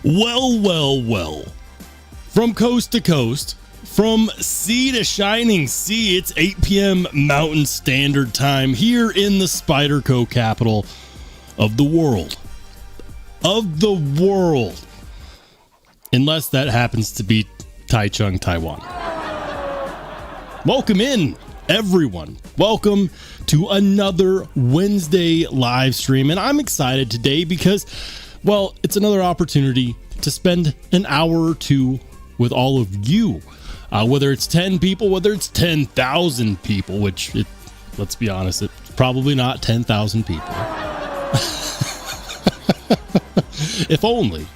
Well. From coast to coast, from sea to shining sea, it's 8 p.m. Mountain Standard Time here in the Spyderco capital of the world. Unless that happens to be Taichung, Taiwan. Welcome in, everyone. Welcome to another Wednesday live stream. And I'm excited today because, well, it's another opportunity to spend an hour or two with all of you. Whether it's 10 people, whether it's 10,000 people, which, let's be honest, it's probably not 10,000 people. If only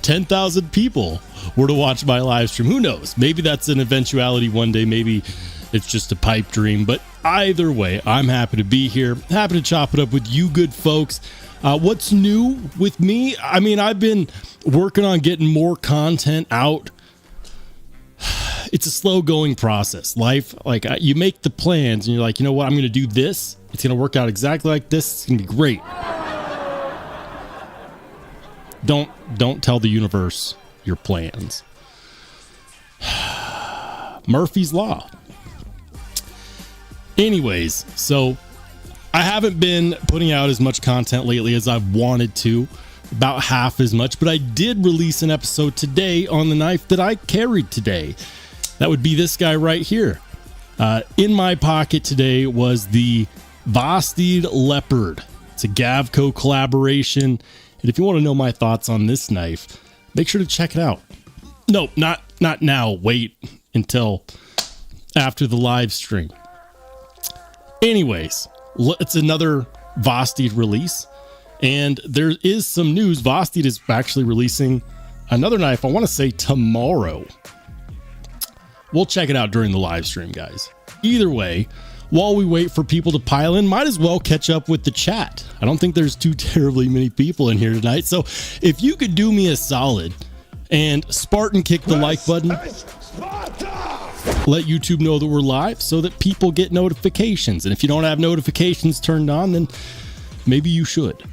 10,000 people were to watch my live stream. Who knows? Maybe that's an eventuality one day. Maybe it's just a pipe dream. But either way, I'm happy to be here. Happy to chop it up with you good folks. What's new with me? I mean, I've been working on getting more content out. It's a slow going process. Life, like you make the plans and you're like, you know what? I'm going to do this. It's going to work out exactly like this. It's going to be great. Don't tell the universe your plans. Murphy's Law. Anyways, so I haven't been putting out as much content lately as I've wanted to, about half as much, but I did release an episode today on the knife that I carried today. That would be this guy right here. In my pocket today was the Vosted Leopard. It's a Gavco collaboration. And if you want to know my thoughts on this knife, make sure to check it out. No, not now. Wait until after the live stream. Anyways, it's another Vosted release. And there is some news. Vosted is actually releasing another knife, I want to say tomorrow. We'll check it out during the live stream, guys. Either way, while we wait for people to pile in, might as well catch up with the chat. I don't think there's too terribly many people in here tonight. So if you could do me a solid and Spartan kick the like button, let YouTube know that we're live so that people get notifications. And if you don't have notifications turned on, then maybe you should.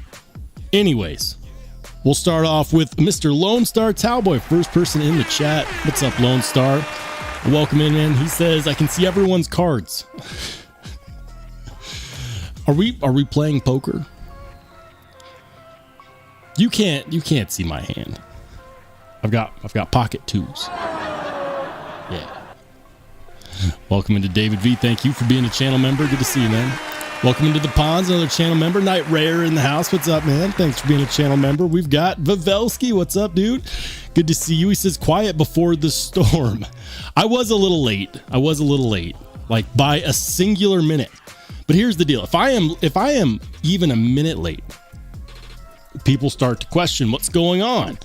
Anyways, we'll start off with Mr. Lone Star Towboy, first person in the chat. What's up, Lone Star? Welcome in, man. He says, I can see everyone's cards. Are we playing poker? You can't see my hand. I've got pocket twos. Yeah. Welcome into David V. Thank you for being a channel member. Good to see you, man. Welcome into the Ponds, another channel member. Night Rare in the house. What's up, man? Thanks for being a channel member. We've got Vavelsky. What's up, dude? Good to see you. He says, quiet before the storm. I was a little late, like by a singular minute. But here's the deal. If I am even a minute late, people start to question what's going on.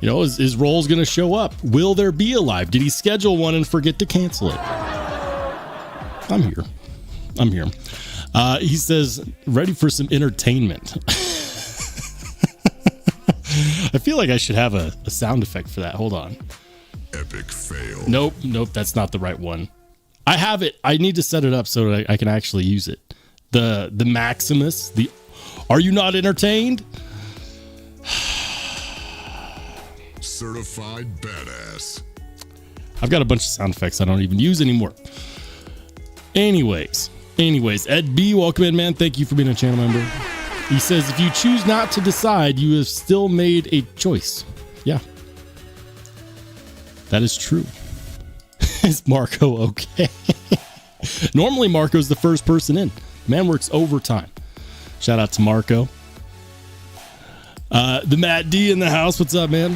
You know, is Rolls going to show up? Will there be a live? Did he schedule one and forget to cancel it? I'm here. He says, ready for some entertainment. I feel like I should have a sound effect for that. Hold on. Epic fail. Nope, that's not the right one. I have it. I need to set it up so that I can actually use it. The Maximus, are you not entertained? Certified badass. I've got a bunch of sound effects I don't even use anymore. Anyways, Ed B, welcome in, man. Thank you for being a channel member. He says, if you choose not to decide, you have still made a choice. Yeah. That is true. Is Marco okay? Normally, Marco's the first person in. Man works overtime. Shout out to Marco. The Matt D in the house. What's up, man?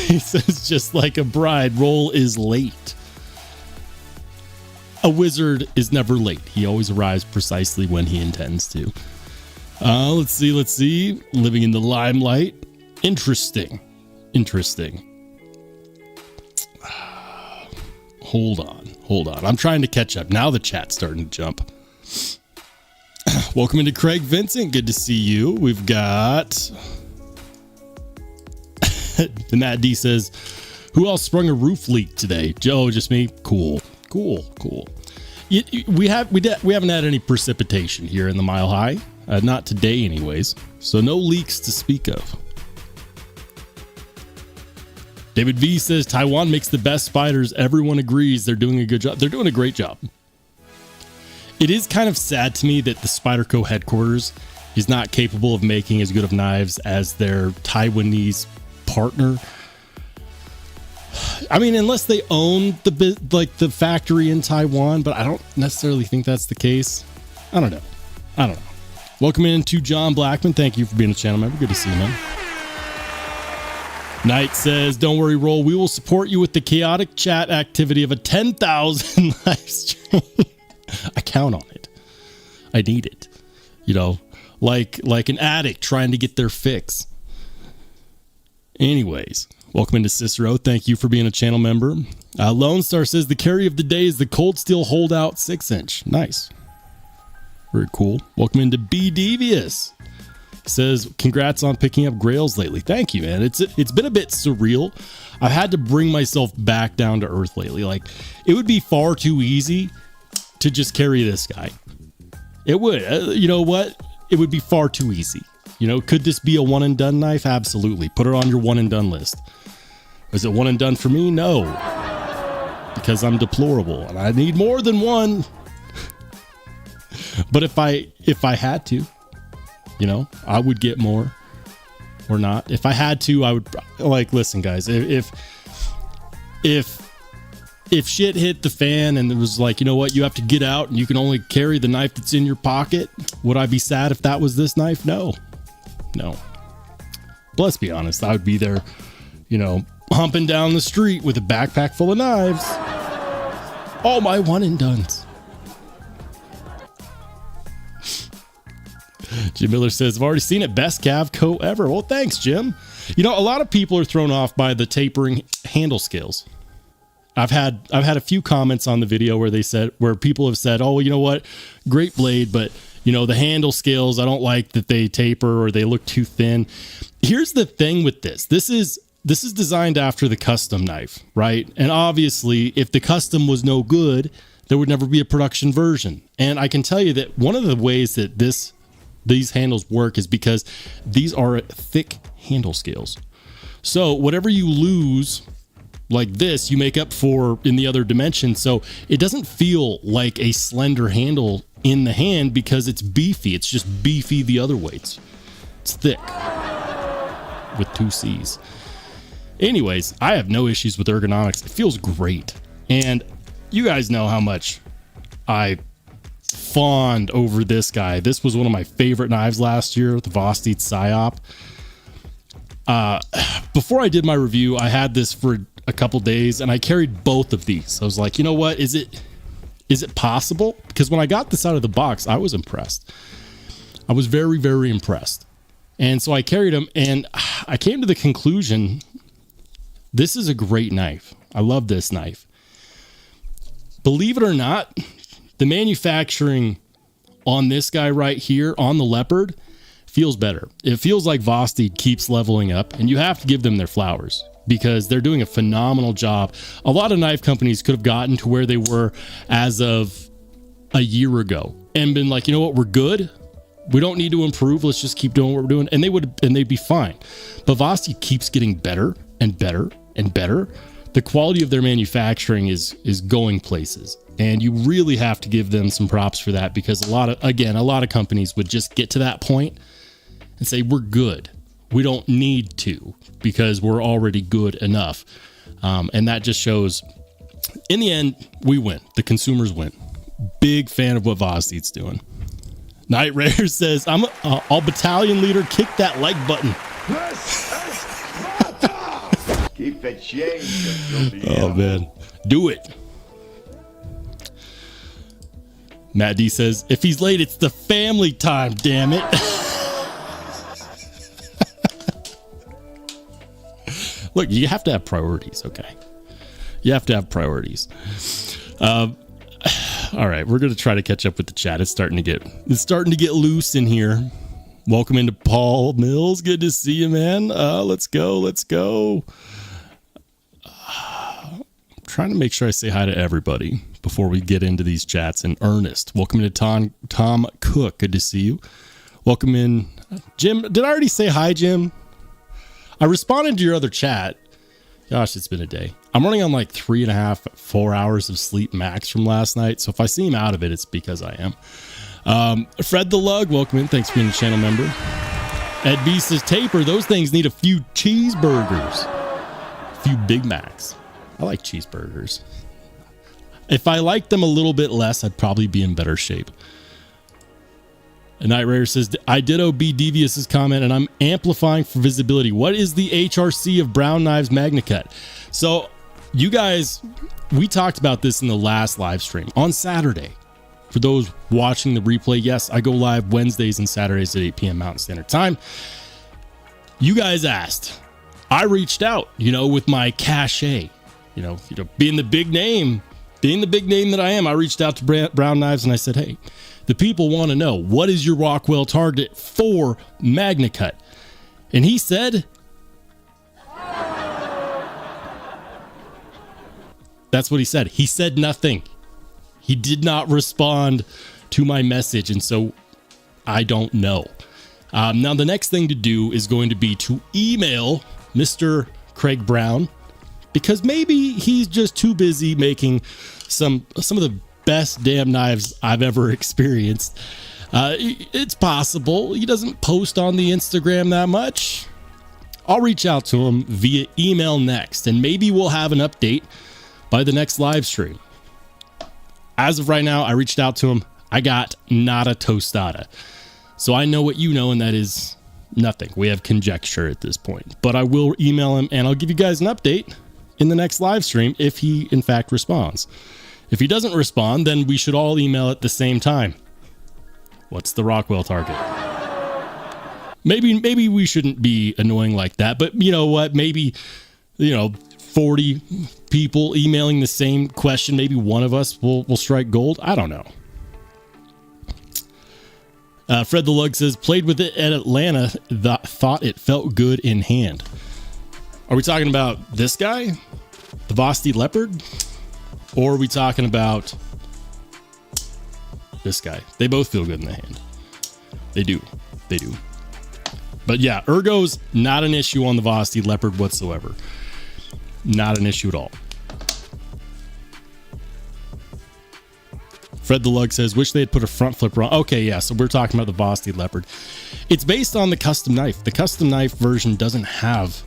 He says, just like a bride, Roll is late. A wizard is never late. He always arrives precisely when he intends to. Let's see. Living in the limelight. Interesting. Hold on. I'm trying to catch up. Now the chat's starting to jump. Welcome into Craig Vincent. Good to see you. We've got... the Matt D says, who else sprung a roof leak today? Joe, just me? Cool. We haven't had any precipitation here in the Mile High. Not today anyways. So no leaks to speak of. David V says Taiwan makes the best spiders. Everyone agrees they're doing a good job. They're doing a great job. It is kind of sad to me that the Spyderco headquarters is not capable of making as good of knives as their Taiwanese partner. I mean, unless they own the factory in Taiwan, but I don't necessarily think that's the case. I don't know. Welcome in to John Blackman. Thank you for being a channel member. Good to see you, man. Knight says, don't worry, Roll. We will support you with the chaotic chat activity of a 10,000 live stream. I count on it. I need it. You know, like an addict trying to get their fix. Anyways, welcome into Cicero. Thank you for being a channel member. Lone Star says the carry of the day is the Cold Steel Holdout 6-inch. Nice. Very cool. Welcome into B Devious. Says congrats on picking up grails lately. Thank you, man. It's been a bit surreal. I've had to bring myself back down to earth lately. Like, it would be far too easy to just carry this guy. It would. You know what? It would be far too easy. You know, could this be a one and done knife? Absolutely. Put it on your one and done list. Is it one and done for me? No, because I'm deplorable and I need more than one. But if I had to, you know, I would get more or not. If I had to, I would, like, listen, guys, if shit hit the fan and it was like, you know what, you have to get out and you can only carry the knife that's in your pocket, would I be sad if that was this knife? No. But let's be honest, I would be there, you know, humping down the street with a backpack full of knives. All my one and dones. Jim Miller says, I've already seen it. Best cav coat ever. Well, thanks, Jim. You know, a lot of people are thrown off by the tapering handle scales. I've had a few comments on the video where people have said, oh, well, you know what? Great blade, but you know, the handle scales, I don't like that they taper or they look too thin. Here's the thing with this. This is designed after the custom knife, right? And obviously, if the custom was no good, there would never be a production version. And I can tell you that one of the ways that these handles work is because these are thick handle scales. So whatever you lose like this, you make up for in the other dimension. So it doesn't feel like a slender handle in the hand because it's beefy. It's just beefy the other weights. It's thick with 2 C's. Anyways, I have no issues with ergonomics. It feels great. And you guys know how much I fawned over this guy. This was one of my favorite knives last year, the Vosteed Psyop. Before I did my review, I had this for a couple days and I carried both of these. I was like, you know what? Is it possible? Because when I got this out of the box, I was impressed. I was very, very impressed. And so I carried them and I came to the conclusion, this is a great knife. I love this knife. Believe it or not, the manufacturing on this guy right here, on the Leopard, feels better. It feels like Vosteed keeps leveling up, and you have to give them their flowers because they're doing a phenomenal job. A lot of knife companies could have gotten to where they were as of a year ago and been like, you know what, we're good. We don't need to improve. Let's just keep doing what we're doing. And they'd be fine. But Vosteed keeps getting better and better and better. The quality of their manufacturing is going places. And you really have to give them some props for that because a lot of companies would just get to that point and say, we're good. We don't need to because we're already good enough. And that just shows in the end, we win. The consumers win. Big fan of what Vosteed's doing. Night Raider says, I'm all battalion leader. Kick that like button. Keep the change. Oh, man. Do it. Matt D says, if he's late, it's the family time, damn it. Look, you have to have priorities, okay? You have to have priorities. All right, we're going to try to catch up with the chat. It's starting to get loose in here. Welcome into Paul Mills. Good to see you, man. Let's go. I'm trying to make sure I say hi to everybody before we get into these chats in earnest. Welcome to Tom Cook. Good to see you. Welcome in. Jim, did I already say hi, Jim? I responded to your other chat. Gosh, it's been a day. I'm running on like 3.5, 4 hours of sleep max from last night. So if I seem out of it, it's because I am. Fred the Lug, welcome in. Thanks for being a channel member. Ed B says, Taper, those things need a few cheeseburgers. A few Big Macs. I like cheeseburgers. If I liked them a little bit less, I'd probably be in better shape. Night Raider says, I ditto B Devious's comment and I'm amplifying for visibility. What is the HRC of Brown Knives MagnaCut? So you guys, we talked about this in the last live stream on Saturday. For those watching the replay, yes, I go live Wednesdays and Saturdays at 8 p.m. Mountain Standard Time. You guys asked. I reached out, with my cachet, being the big name that I am. I reached out to Brown Knives and I said, hey, the people want to know, what is your Rockwell target for MagnaCut? And he said, that's what he said. He said nothing. He did not respond to my message. And so I don't know. Now, the next thing to do is going to be to email Mr. Craig Brown, because maybe he's just too busy making some of the best damn knives I've ever experienced. It's possible he doesn't post on the Instagram that much. I'll reach out to him via email next, and maybe we'll have an update by the next live stream. As of right now, I reached out to him. I got nada tostada. So I know what you know, and that is nothing. We have conjecture at this point. But I will email him, and I'll give you guys an update in the next live stream if he, in fact, responds. If he doesn't respond, then we should all email at the same time. What's the Rockwell target? Maybe we shouldn't be annoying like that, but you know what? Maybe, 40 people emailing the same question. Maybe one of us will strike gold. I don't know. Fred the Lug says, played with it at Atlanta, thought it felt good in hand. Are we talking about this guy? The Vosti Leopard? Or are we talking about this guy? They both feel good in the hand. They do. But yeah, ergo's not an issue on the Vosti Leopard whatsoever. Not an issue at all. Fred the Lug says, wish they had put a front flipper on. Okay, yeah, so we're talking about the Vosti Leopard. It's based on the custom knife. The custom knife version doesn't have...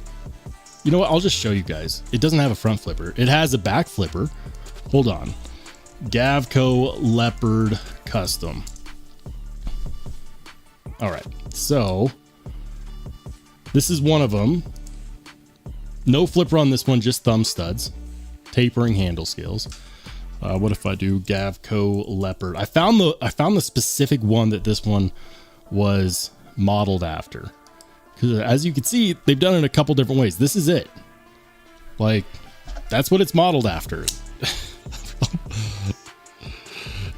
You know what? I'll just show you guys. It doesn't have a front flipper. It has a back flipper. Hold on. Gavco Leopard Custom. All right, so this is one of them. No flipper on this one, just thumb studs. Tapering handle scales. What if I do Gavco Leopard? I found the specific one that this one was modeled after. Because as you can see, they've done it a couple different ways. This is it. Like, that's what it's modeled after.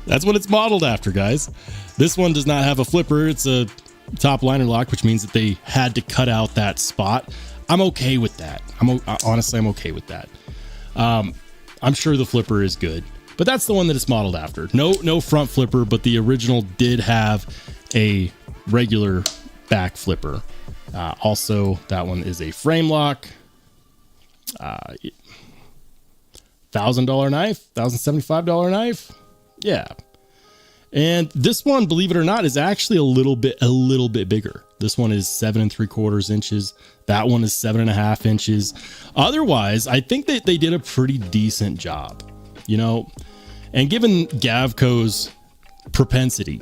That's what it's modeled after, guys. This one does not have a flipper. It's a top liner lock, which means that they had to cut out that spot. I'm okay with that. Honestly, I'm okay with that. I'm sure the flipper is good, but that's the one that it's modeled after. No front flipper, but the original did have a regular back flipper. Also, that one is a frame lock. $1,000 knife, $1,075 knife. Yeah. And this one, believe it or not, is actually a little bit bigger. This one is 7 3/4 inches. That one is 7.5 inches. Otherwise, I think that they did a pretty decent job, and given Gavco's propensity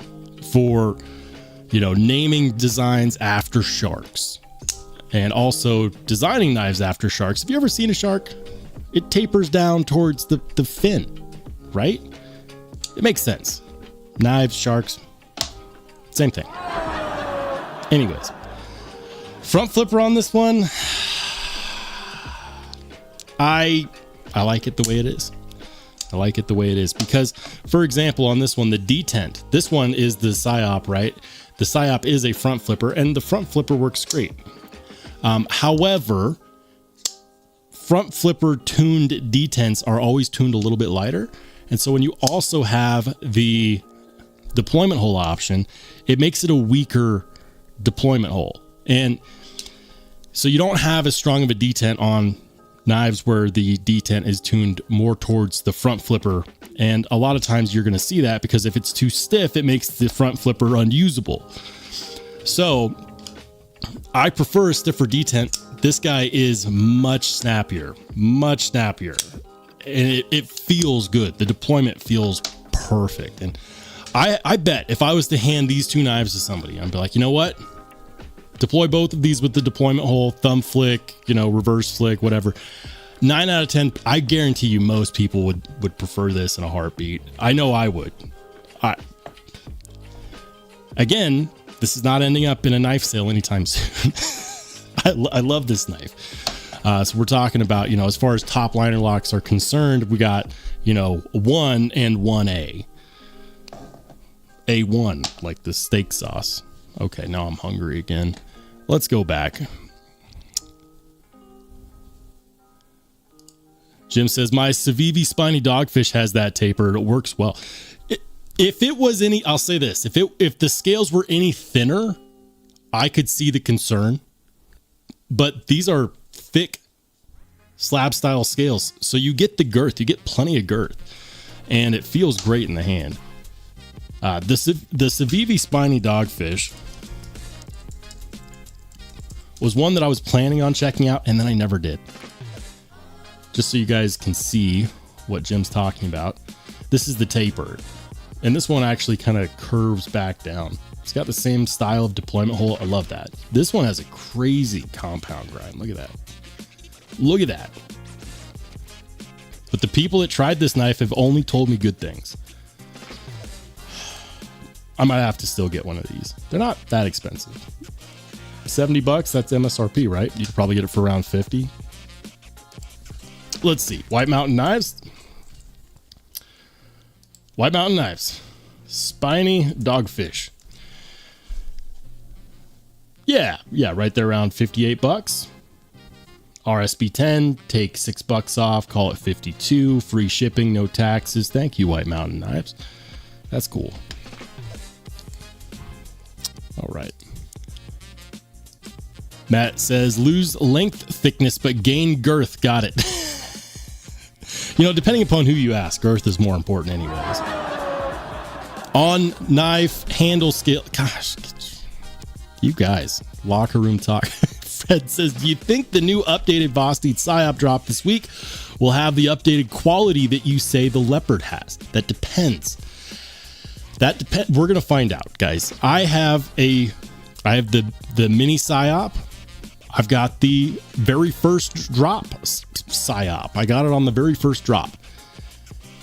for, naming designs after sharks and also designing knives after sharks. Have you ever seen a shark? It tapers down towards the fin, right? It makes sense. Knives, sharks, same thing. Anyways, front flipper on this one. I like it the way it is. I like it the way it is because, for example, on this one, the detent, this one is the PSYOP, right? The PSYOP is a front flipper and the front flipper works great. However, front flipper tuned detents are always tuned a little bit lighter. And so when you also have the deployment hole option, it makes it a weaker deployment hole. And so you don't have as strong of a detent on knives where the detent is tuned more towards the front flipper. And a lot of times you're going to see that because if it's too stiff, it makes the front flipper unusable. So I prefer a stiffer detent. This guy is much snappier, and it feels good. The deployment feels perfect. And I bet if I was to hand these two knives to somebody, I'd be like, you know what? Deploy both of these with the deployment hole, thumb flick, reverse flick, whatever. 9 out of 10, I guarantee you most people would prefer this in a heartbeat. I know I would. Again, this is not ending up in a knife sale anytime soon. I love this knife. So we're talking about, as far as top liner locks are concerned, we got, 1 and 1A. A1, like the steak sauce. Okay, now I'm hungry again. Let's go back. Jim says, my civivi spiny dogfish has that taper. It works well. If it was any, I'll say this, if the scales were any thinner, I could see the concern. But these are thick slab style scales. So you get the girth, you get plenty of girth, and it feels great in the hand. The civivi spiny dogfish was one that I was planning on checking out, and then I never did. Just so you guys can see what Jim's talking about. This is the tapered, and this one actually kind of curves back down. It's got the same style of deployment hole. I love that. This one has a crazy compound grind. Look at that. Look at that. But the people that tried this knife have only told me good things. I might have to still get one of these. They're not that expensive. $70, that's MSRP, right? You could probably get it for around 50. Let's see. White Mountain Knives. White Mountain Knives. Spiny dogfish. Yeah, right there around $58. RSB 10, take $6 off, call it 52. Free shipping, no taxes. Thank you, White Mountain Knives. That's cool. All right. Matt says, lose length thickness, but gain girth. Got it. Depending upon who you ask, girth is more important anyways. On knife handle scale. Gosh, you guys, locker room talk. Fred says, do you think the new updated Vosteed PSYOP drop this week will have the updated quality that you say the Leopard has? That depends. We're going to find out, guys. I have the mini PSYOP. I've got the very first drop PSYOP. I got it on the very first drop.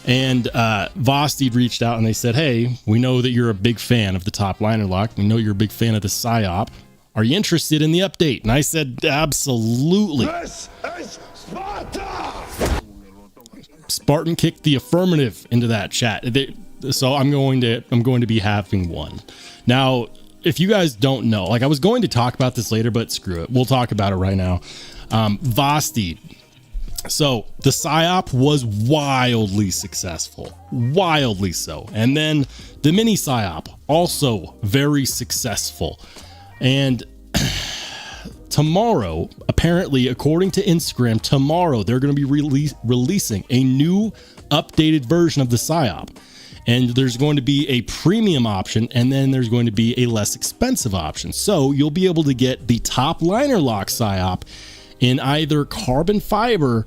And Vosteed reached out and they said, hey, we know that you're a big fan of the top liner lock. We know you're a big fan of the PSYOP. Are you interested in the update? And I said, absolutely. This is Sparta! Spartan kicked the affirmative into that chat. So I'm going to be having one. Now, if you guys don't know, I was going to talk about this later, but screw it. We'll talk about it right now. Vosteed. So the PSYOP was wildly successful, wildly so. And then the mini PSYOP, also very successful. And tomorrow, apparently, according to Instagram, tomorrow they're going to be releasing a new updated version of the PSYOP. And there's going to be a premium option, and then there's going to be a less expensive option. So you'll be able to get the top liner lock PSYOP in either carbon fiber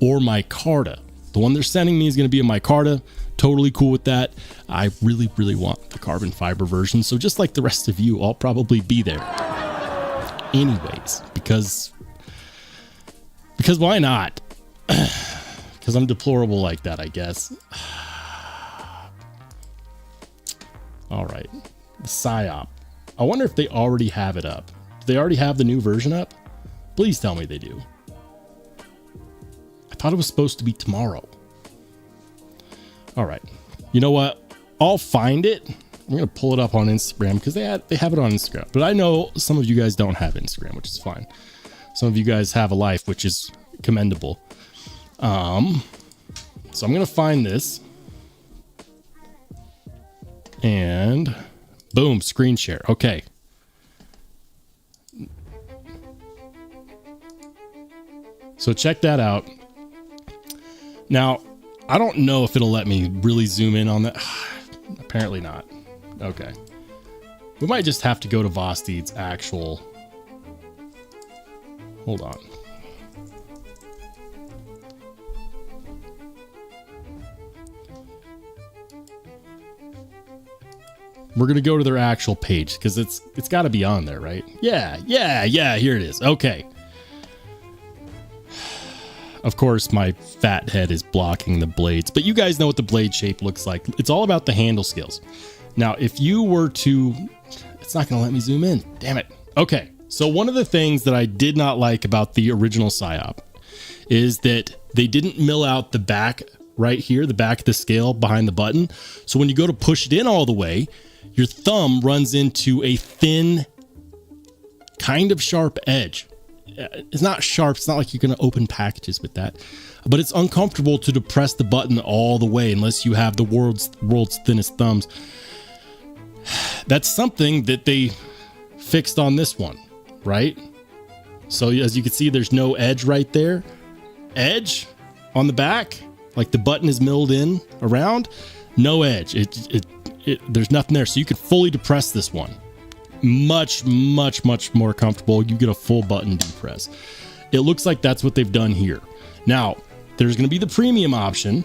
or micarta. The one they're sending me is going to be a micarta. Totally cool with that. I really, really want the carbon fiber version. So just like the rest of you, I'll probably be there anyways, because why not? Because I'm deplorable like that, I guess. All right, the PSYOP. I wonder if they already have it up. Do they already have the new version up? Please tell me they do. I thought it was supposed to be tomorrow. All right. You know what? I'll find it. I'm going to pull it up on Instagram because they have it on Instagram. But I know some of you guys don't have Instagram, which is fine. Some of you guys have a life, which is commendable. So I'm going to find this. And boom, screen share. Okay. So check that out. Now, I don't know if it'll let me really zoom in on that. Apparently not. Okay. We might just have to go to Vosteed's actual... Hold on. We're going to go to their actual page because it's got to be on there, right? Yeah, here it is. Okay. Of course, my fat head is blocking the blades, but you guys know what the blade shape looks like. It's all about the handle skills. Now, if you were to... It's not going to let me zoom in. Damn it. Okay. So one of the things that I did not like about the original PSYOP is that they didn't mill out the back right here, the back of the scale behind the button. So when you go to push it in all the way, your thumb runs into a thin, kind of sharp edge. It's not sharp. It's not like you're going to open packages with that, but it's uncomfortable to depress the button all the way unless you have the world's thinnest thumbs. That's something that they fixed on this one, right? So as you can see, there's no edge right there. Edge on the back, like the button is milled in around, no edge. There's nothing there. So you can fully depress this one. Much more comfortable. You get a full button depress. It looks like that's what they've done here. Now, there's going to be the premium option.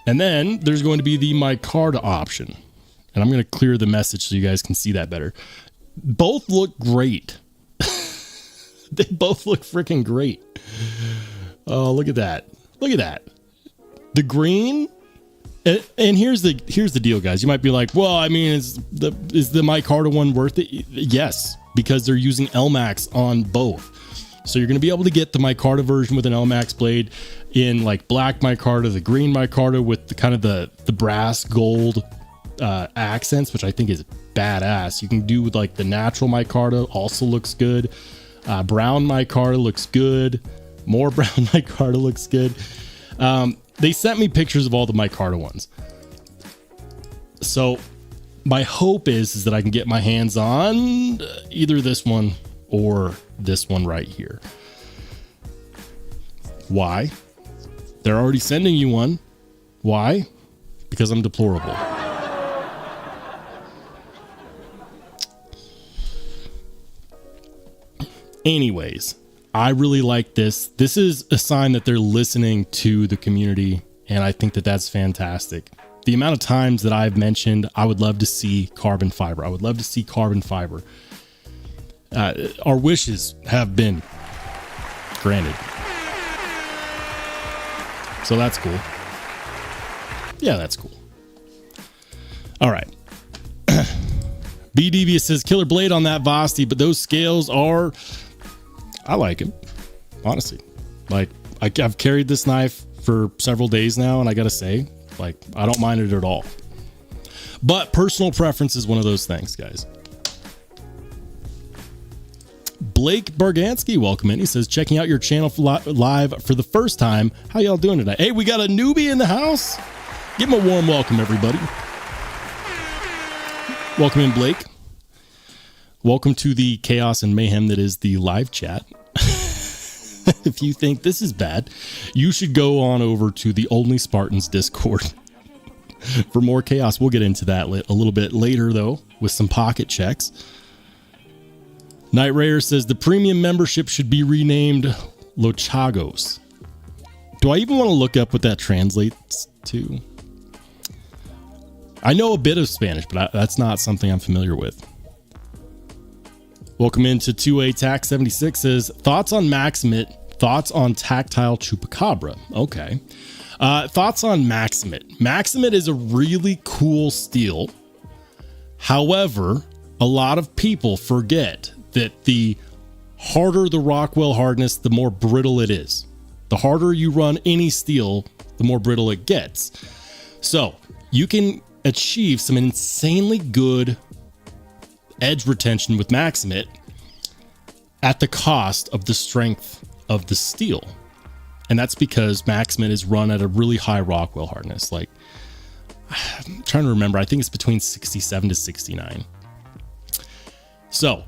And then there's going to be the micarta option. And I'm going to clear the message so you guys can see that better. Both look great. They both look freaking great. Oh, look at that. Look at that. The green. And here's the deal, guys. You might be like, well, I mean, is the micarta one worth it? Yes, because they're using LMAX on both. So you're going to be able to get the micarta version with an LMAX blade in like black micarta, the green micarta with the kind of the brass gold accents, which I think is badass. You can do with like the natural micarta, also looks good. Brown micarta looks good. More brown micarta looks good. They sent me pictures of all the micarta ones. So my hope is that I can get my hands on either this one or this one right here. Why? They're already sending you one. Why? Because I'm deplorable. Anyways, I really like this. This is a sign that they're listening to the community, and I think that that's fantastic. The amount of times that I've mentioned, I would love to see carbon fiber. I would love to see carbon fiber. Our wishes have been granted. So that's cool. Yeah, that's cool. All right. B. Devious says, killer blade on that Vosteed, but those scales are... I like it, honestly. Like, I've carried this knife for several days now, and I gotta say, like, I don't mind it at all. But personal preference is one of those things, guys. Blake Bargansky, welcome in. He says, checking out your channel live for the first time. How y'all doing today? Hey, we got a newbie in the house. Give him a warm welcome, everybody. Welcome in, Blake. Welcome to the chaos and mayhem that is the live chat. If you think this is bad, you should go on over to the Only Spartans Discord for more chaos. We'll get into that a little bit later, though, with some pocket checks. Night Rayer says the premium membership should be renamed Lochagos. Do I even want to look up what that translates to? I know a bit of Spanish, but that's not something I'm familiar with. Welcome into 2A Tac 76 says, thoughts on Maximate, thoughts on Tactile Chupacabra. Okay. Thoughts on Maximate. Maximate is a really cool steel. However, a lot of people forget that the harder the Rockwell hardness, the more brittle it is. The harder you run any steel, the more brittle it gets. So you can achieve some insanely good edge retention with Maximate at the cost of the strength of the steel. And that's because Maximate is run at a really high Rockwell hardness. Like, I'm trying to remember. I think it's between 67 to 69. So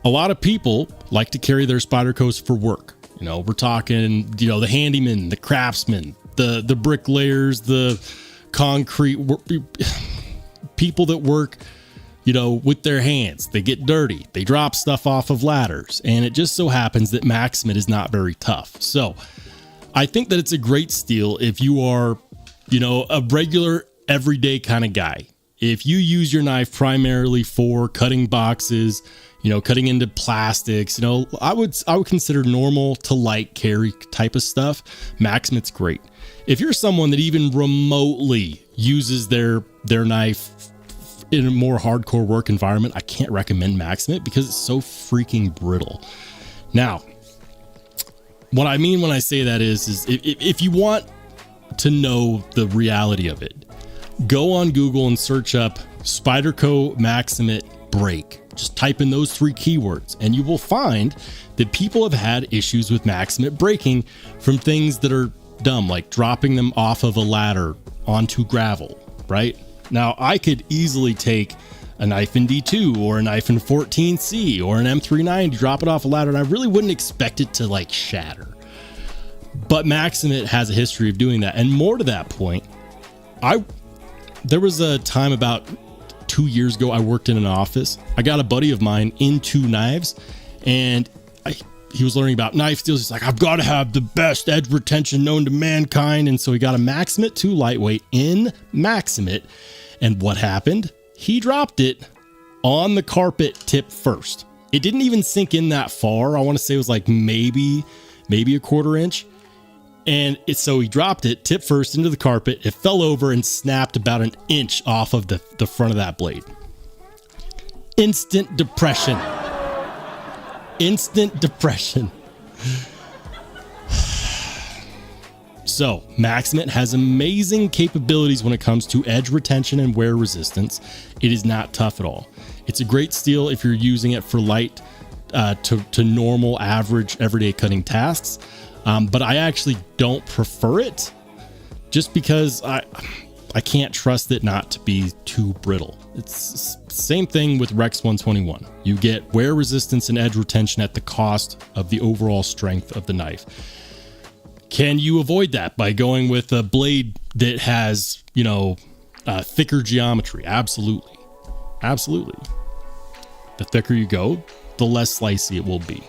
a lot of people like to carry their Spydercos for work. You know, we're talking, you know, the handyman, the craftsman, the bricklayers, the concrete people that work, you know, with their hands. They get dirty. They drop stuff off of ladders. And it just so happens that Maximate is not very tough. So I think that it's a great steal if you are, you know, a regular everyday kind of guy. If you use your knife primarily for cutting boxes, you know, cutting into plastics, you know, I would consider normal to light carry type of stuff. Maximate's great. If you're someone that even remotely uses their knife in a more hardcore work environment, I can't recommend Maximate because it's so freaking brittle. Now, what I mean when I say that is if you want to know the reality of it, go on Google and search up Spyderco Maximate break. Just type in those 3 keywords and you will find that people have had issues with Maximate breaking from things that are dumb, like dropping them off of a ladder onto gravel, right? Now, I could easily take a knife in D2 or a knife in 14C or an M390, drop it off a ladder, and I really wouldn't expect it to like shatter. But Maximate has a history of doing that. And more to that point, there was a time about 2 years ago, I worked in an office. I got a buddy of mine into knives, and he was learning about knife steels. He's like, I've got to have the best edge retention known to mankind. And so he got a Maximate 2 lightweight in Maximate. And what happened? He dropped it on the carpet tip first. It didn't even sink in that far. I want to say it was like maybe a quarter inch. And so he dropped it tip first into the carpet. It fell over and snapped about an inch off of the front of that blade. Instant depression. Instant depression. So Maximate has amazing capabilities when it comes to edge retention and wear resistance. It is not tough at all. It's a great steal if you're using it for light to normal, average, everyday cutting tasks. But I actually don't prefer it just because I can't trust it not to be too brittle. It's same thing with Rex 121. You get wear resistance and edge retention at the cost of the overall strength of the knife. Can you avoid that by going with a blade that has, you know, thicker geometry? Absolutely. Absolutely. The thicker you go, the less slicey it will be,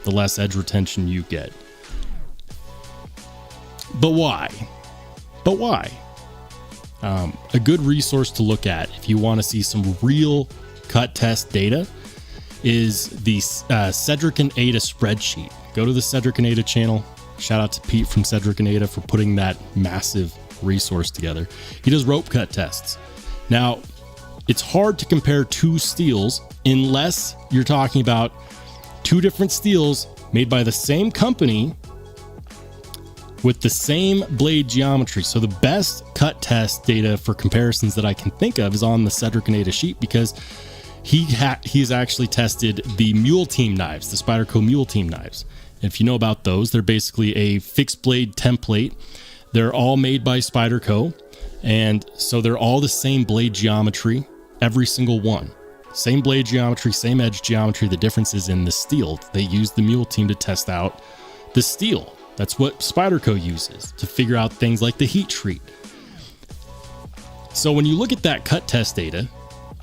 the less edge retention you get. But why? A good resource to look at if you want to see some real cut test data is the Cedric and Ada spreadsheet. Go to the Cedric and Ada channel. Shout out to Pete from Cedric and Ada for putting that massive resource together. He does rope cut tests. Now, it's hard to compare 2 steels unless you're talking about 2 different steels made by the same company with the same blade geometry. So the best cut test data for comparisons that I can think of is on the Cedric and Ada sheet, because he's actually tested the Mule Team knives, the Spyderco Mule Team knives. And if you know about those, they're basically a fixed blade template. They're all made by Spyderco, and so they're all the same blade geometry, every single one. Same blade geometry, same edge geometry. The difference is in the steel. They used the Mule Team to test out the steel. That's what Spyderco uses to figure out things like the heat treat. So when you look at that cut test data,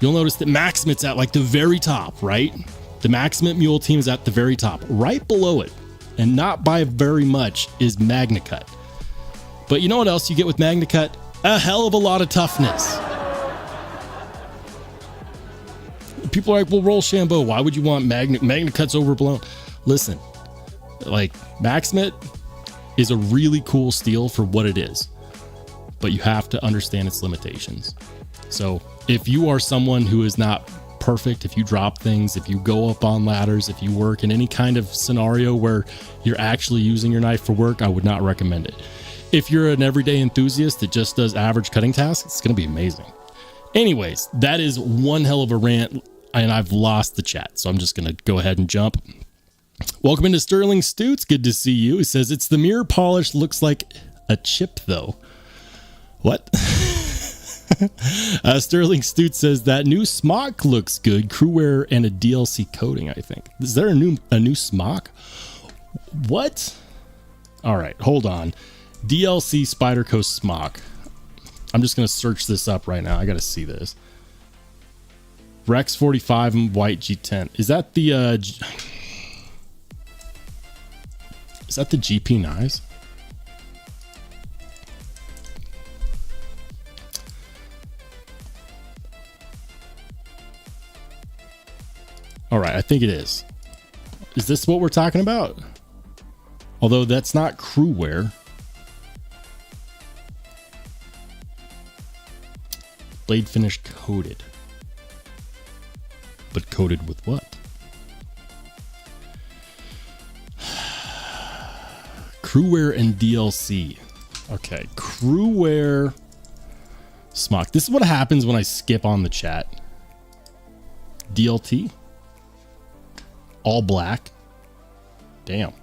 you'll notice that Maximate's at like the very top, right? The Maximate Mule Team is at the very top. Right below it, and not by very much, is MagnaCut. But you know what else you get with MagnaCut? A hell of a lot of toughness. People are like, well, Rollshambo, why would you want MagnaCut's overblown? Listen, like, Maximate is a really cool steel for what it is, but you have to understand its limitations. So if you are someone who is not perfect, if you drop things, if you go up on ladders, if you work in any kind of scenario where you're actually using your knife for work, I would not recommend it. If you're an everyday enthusiast that just does average cutting tasks, it's going to be amazing. Anyways, that is one hell of a rant, and I've lost the chat, so I'm just going to go ahead and jump. Welcome into Sterling Stoots. Good to see you. He says, it's the mirror polish, looks like a chip though. What? Sterling Stute says that new smock looks good. Crewwear and a DLC coating, I think. Is there a new smock? What? All right, hold on. DLC Spyderco smock. I'm just going to search this up right now. I got to see this. Rex 45 and white G10. Is that the GP knives? All right, I think it is. Is this what we're talking about? Although that's not crewwear. Blade finish coated. But coated with what? Crewwear and DLC. Okay, crewwear smock. This is what happens when I skip on the chat. DLT. All black. Damn.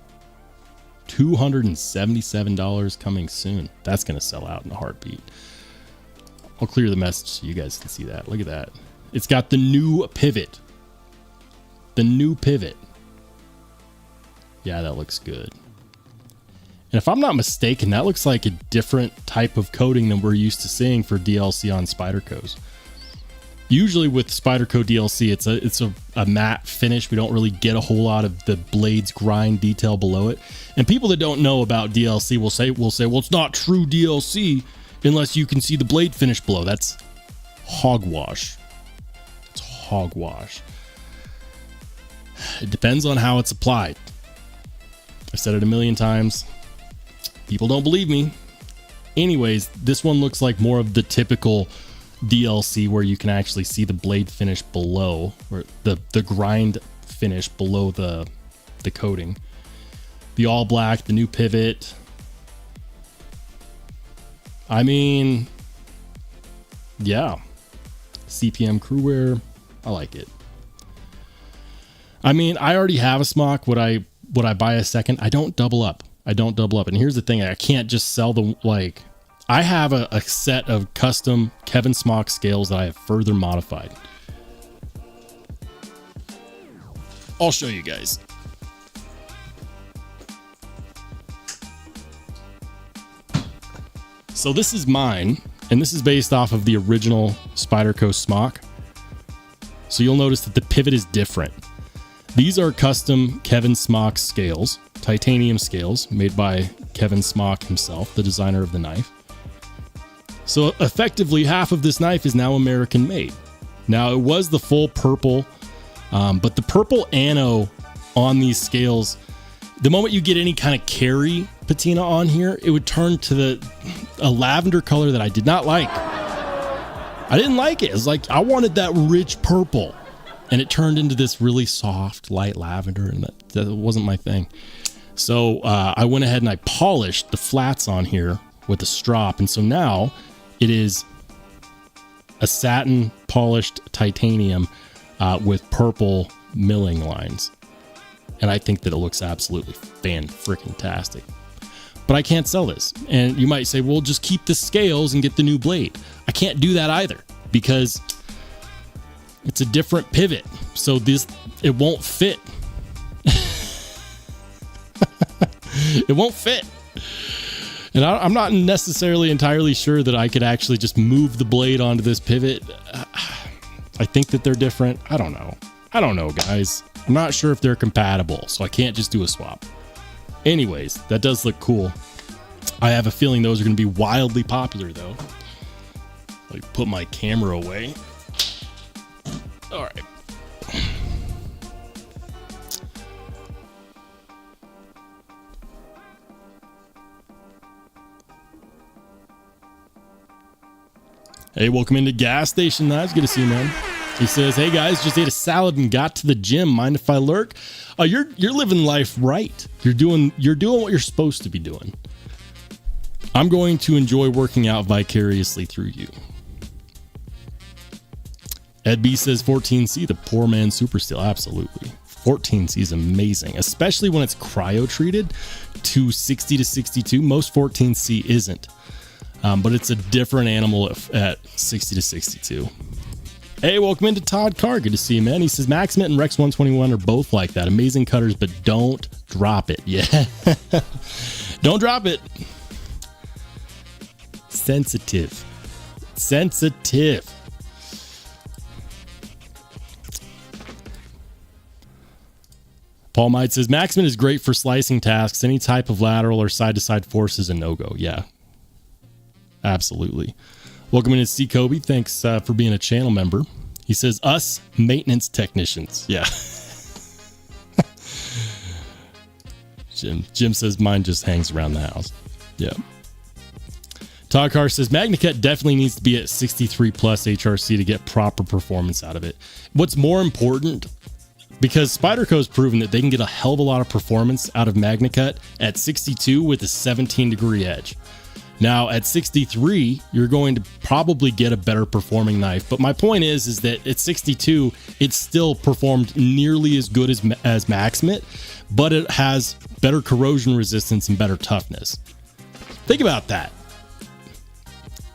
$277 coming soon. That's going to sell out in a heartbeat. I'll clear the message so you guys can see that. Look at that. It's got the new pivot. The new pivot. Yeah, that looks good. And if I'm not mistaken, that looks like a different type of coating than we're used to seeing for DLC on Spydercos. Usually with Spyderco DLC, it's a matte finish. We don't really get a whole lot of the blades grind detail below it. And people that don't know about DLC will say, well, it's not true DLC unless you can see the blade finish below. That's hogwash. It's hogwash. It depends on how it's applied. I've said it a million times. People don't believe me. Anyways, this one looks like more of the typical DLC where you can actually see the blade finish below, or the grind finish below the coating. The all black, the new pivot. I mean, yeah. CPM crewwear, I like it. I mean, I already have a smock. Would I buy a second? I don't double up. And here's the thing, I can't just sell them. Like, I have a set of custom Kevin Smock scales that I have further modified. I'll show you guys. So this is mine, and this is based off of the original Spyderco Smock. So you'll notice that the pivot is different. These are custom Kevin Smock scales, titanium scales made by Kevin Smock himself, the designer of the knife. So effectively, half of this knife is now American made. Now, it was the full purple, but the purple ano on these scales, the moment you get any kind of carry patina on here, it would turn to a lavender color that I did not like. I didn't like it. It was like, I wanted that rich purple. And it turned into this really soft, light lavender, and that wasn't my thing. So I went ahead and I polished the flats on here with a strop. And so now it is a satin polished titanium with purple milling lines. And I think that it looks absolutely fan-freaking-tastic. But I can't sell this. And you might say, well, just keep the scales and get the new blade. I can't do that either because it's a different pivot. So it won't fit. It won't fit. And I'm not necessarily entirely sure that I could actually just move the blade onto this pivot. I think that they're different. I don't know, guys. I'm not sure if they're compatible, so I can't just do a swap. Anyways, that does look cool. I have a feeling those are going to be wildly popular, though. Like, put my camera away. All right. Hey, welcome into Gas Station Knives. Good to see you, man. He says, hey guys, just ate a salad and got to the gym. Mind if I lurk? You're living life right. You're doing what you're supposed to be doing. I'm going to enjoy working out vicariously through you. Ed B says 14C, the poor man super steel. Absolutely. 14C is amazing, especially when it's cryo treated to 60 to 62. Most 14C isn't. But it's a different animal at 60 to 62. Hey, welcome into Todd Carr. Good to see you, man. He says Maximit and Rex 121 are both like that. Amazing cutters, but don't drop it. Yeah. Don't drop it. Sensitive. Paul Might says Maximit is great for slicing tasks. Any type of lateral or side-to-side force is a no-go. Yeah. Absolutely. Welcome in to C. Kobe. Thanks for being a channel member. He says, us maintenance technicians. Yeah. Jim says mine just hangs around the house. Yeah. Todd Carr says MagnaCut definitely needs to be at 63 plus HRC to get proper performance out of it. What's more important, because Spyderco has proven that they can get a hell of a lot of performance out of MagnaCut at 62 with a 17 degree edge. Now at 63, you're going to probably get a better performing knife. But my point is that at 62, it still performed nearly as good as Maximit, but it has better corrosion resistance and better toughness. Think about that.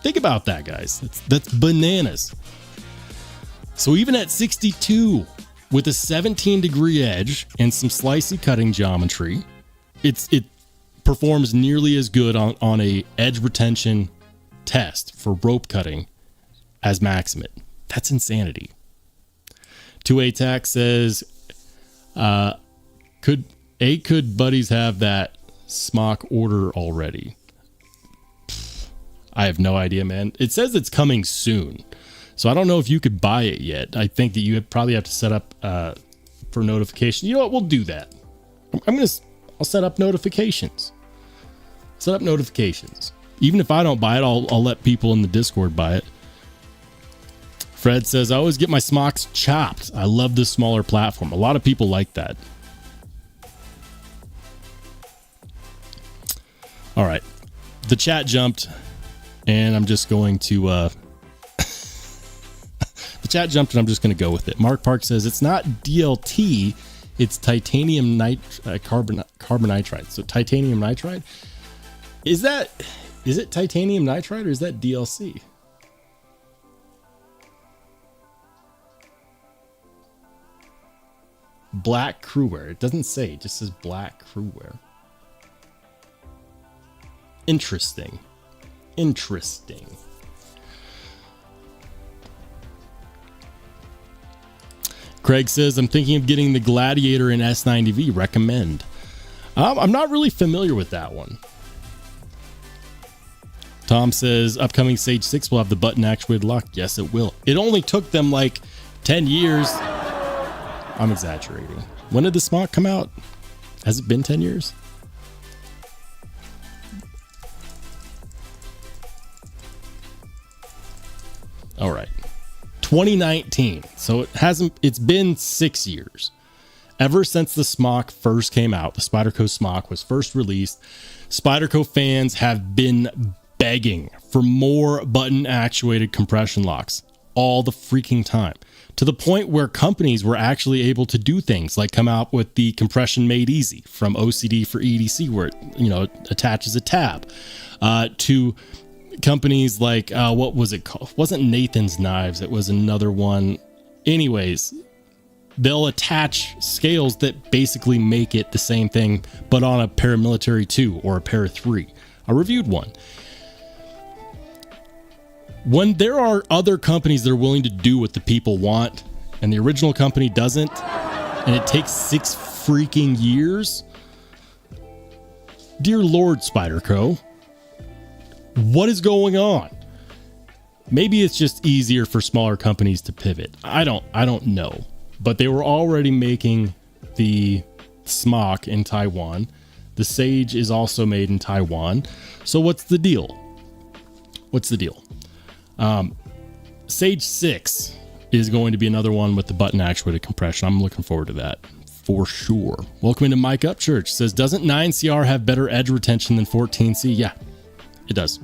Think about that, guys. That's bananas. So even at 62, with a 17 degree edge and some slicey cutting geometry, it performs nearly as good on a edge retention test for rope cutting as Maximit. That's insanity. 2A says, could buddies have that smock order already? I have no idea, man. It says it's coming soon, so I don't know if you could buy it yet. I think that you would probably have to set up for notification. You know what? We'll do that. I'll set up notifications. Set up notifications. Even if I don't buy it, I'll let people in the Discord buy it. Fred says, I always get my smocks chopped. I love this smaller platform. A lot of people like that. All right. The chat jumped, and I'm just going to... the chat jumped, and I'm just going to go with it. Mark Park says, it's not DLT, it's titanium carbonitride. So titanium nitride? Is it titanium nitride or is that DLC? Black crewwear. It doesn't say, it just says black crewwear. Interesting. Craig says, I'm thinking of getting the Gladiator in S90V. Recommend. I'm not really familiar with that one. Tom says, upcoming Sage 6 will have the button actuated lock. Yes, it will. It only took them like 10 years. I'm exaggerating. When did the smock come out? Has it been 10 years? All right. 2019. So it's been 6 years. Ever since the smock first came out, the Spyderco smock was first released, Spyderco fans have been begging for more button actuated compression locks all the freaking time, to the point where companies were actually able to do things like come out with the compression made easy from OCD for EDC, where it attaches a tab, to companies like what was it called? It wasn't Nathan's Knives, it was another one. Anyways, they'll attach scales that basically make it the same thing, but on a paramilitary 2 or a para 3. I reviewed one. When there are other companies that are willing to do what the people want, and the original company doesn't, and it takes 6 freaking years, dear Lord Spyderco, what is going on? Maybe it's just easier for smaller companies to pivot. I don't know. But they were already making the smock in Taiwan. The Sage is also made in Taiwan. So what's the deal? Sage 6 is going to be another one with the button actuated compression. I'm looking forward to that for sure. Welcome into Mike Upchurch. Says, doesn't 9CR have better edge retention than 14C? Yeah, it does.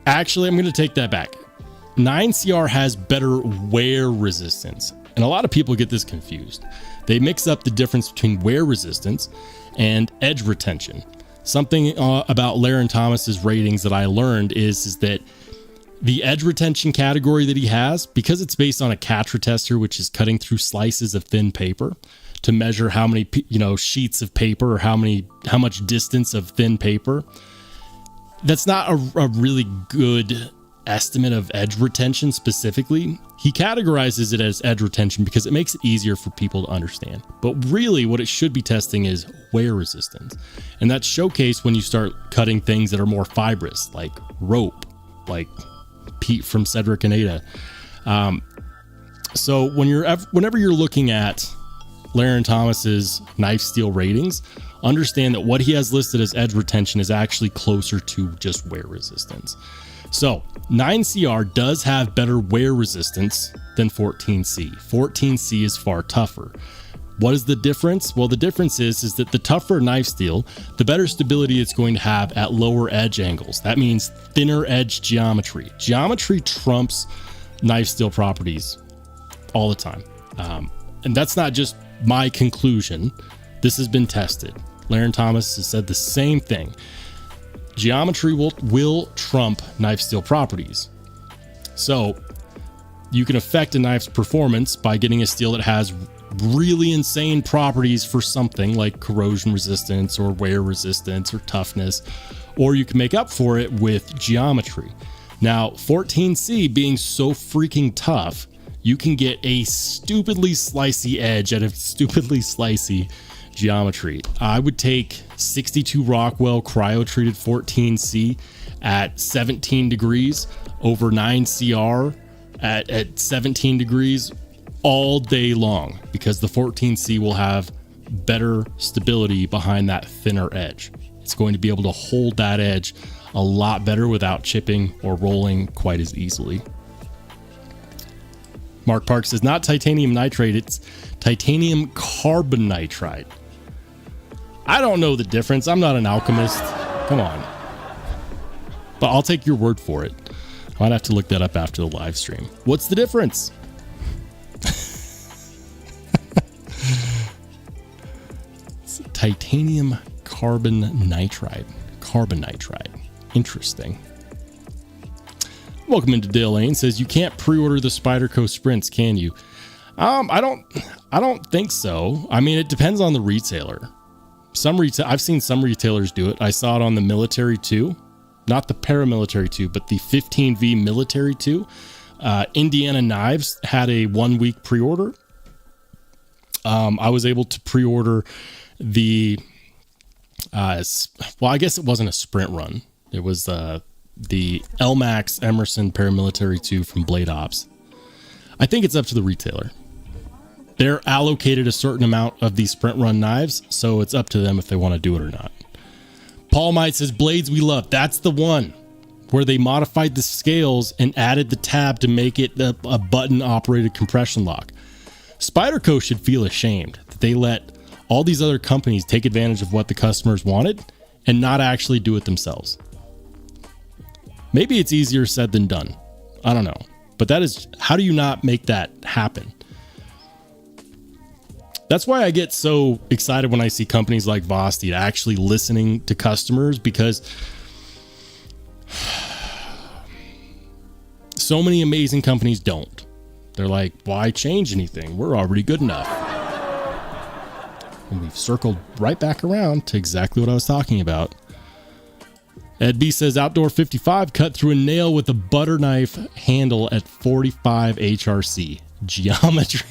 Actually, I'm going to take that back. 9CR has better wear resistance. And a lot of people get this confused. They mix up the difference between wear resistance and edge retention. Something about Laren Thomas's ratings that I learned is that the edge retention category that he has, because it's based on a Catra tester, which is cutting through slices of thin paper to measure how many, sheets of paper or how much distance of thin paper. That's not a really good estimate of edge retention specifically. He categorizes it as edge retention because it makes it easier for people to understand. But really what it should be testing is wear resistance. And that's showcased when you start cutting things that are more fibrous, like rope, like Pete from Cedric and Ada. So whenever you're looking at Laren Thomas's knife steel ratings, understand that what he has listed as edge retention is actually closer to just wear resistance. So 9CR does have better wear resistance than 14C. 14C is far tougher. What is the difference? Well, the difference is that the tougher knife steel, the better stability it's going to have at lower edge angles. That means thinner edge geometry. Geometry trumps knife steel properties all the time. And that's not just my conclusion. This has been tested. Laren Thomas has said the same thing. Geometry will trump knife steel properties. So you can affect a knife's performance by getting a steel that has really insane properties for something like corrosion resistance or wear resistance or toughness, or you can make up for it with geometry. Now, 14C being so freaking tough, you can get a stupidly slicey edge out of stupidly slicey geometry. I would take 62 Rockwell cryo-treated 14C at 17 degrees over 9CR at 17 degrees all day long, because the 14C will have better stability behind that thinner edge. It's going to be able to hold that edge a lot better without chipping or rolling quite as easily. Mark Park says, not titanium nitrate, it's titanium carbon nitride. I don't know the difference. I'm not an alchemist. Come on. But I'll take your word for it. I might have to look that up after the live stream. What's the difference? It's titanium carbon nitride. Carbon nitride. Interesting. Welcome into Dale Lane. Says you can't pre-order the Spyderco Sprints, can you? I don't think so. I mean, it depends on the retailer. I've seen some retailers do it. I saw it on the military too, not the paramilitary too, but the 15V military too. Indiana Knives had a 1 week pre-order. I was able to pre-order the, I guess it wasn't a sprint run. It was the LMAX Emerson Paramilitary 2 from Blade Ops. I think it's up to the retailer. They're allocated a certain amount of these sprint run knives, so it's up to them if they want to do it or not. Paul Might says, blades we love. That's the one where they modified the scales and added the tab to make it a button operated compression lock. Spyderco should feel ashamed that they let all these other companies take advantage of what the customers wanted and not actually do it themselves. Maybe it's easier said than done. I don't know. But that is, how do you not make that happen? That's why I get so excited when I see companies like Vosteed actually listening to customers, because so many amazing companies don't. They're like, why change anything? We're already good enough. And we've circled right back around to exactly what I was talking about. Ed B says, Outdoor 55 cut through a nail with a butter knife handle at 45 HRC. Geometry.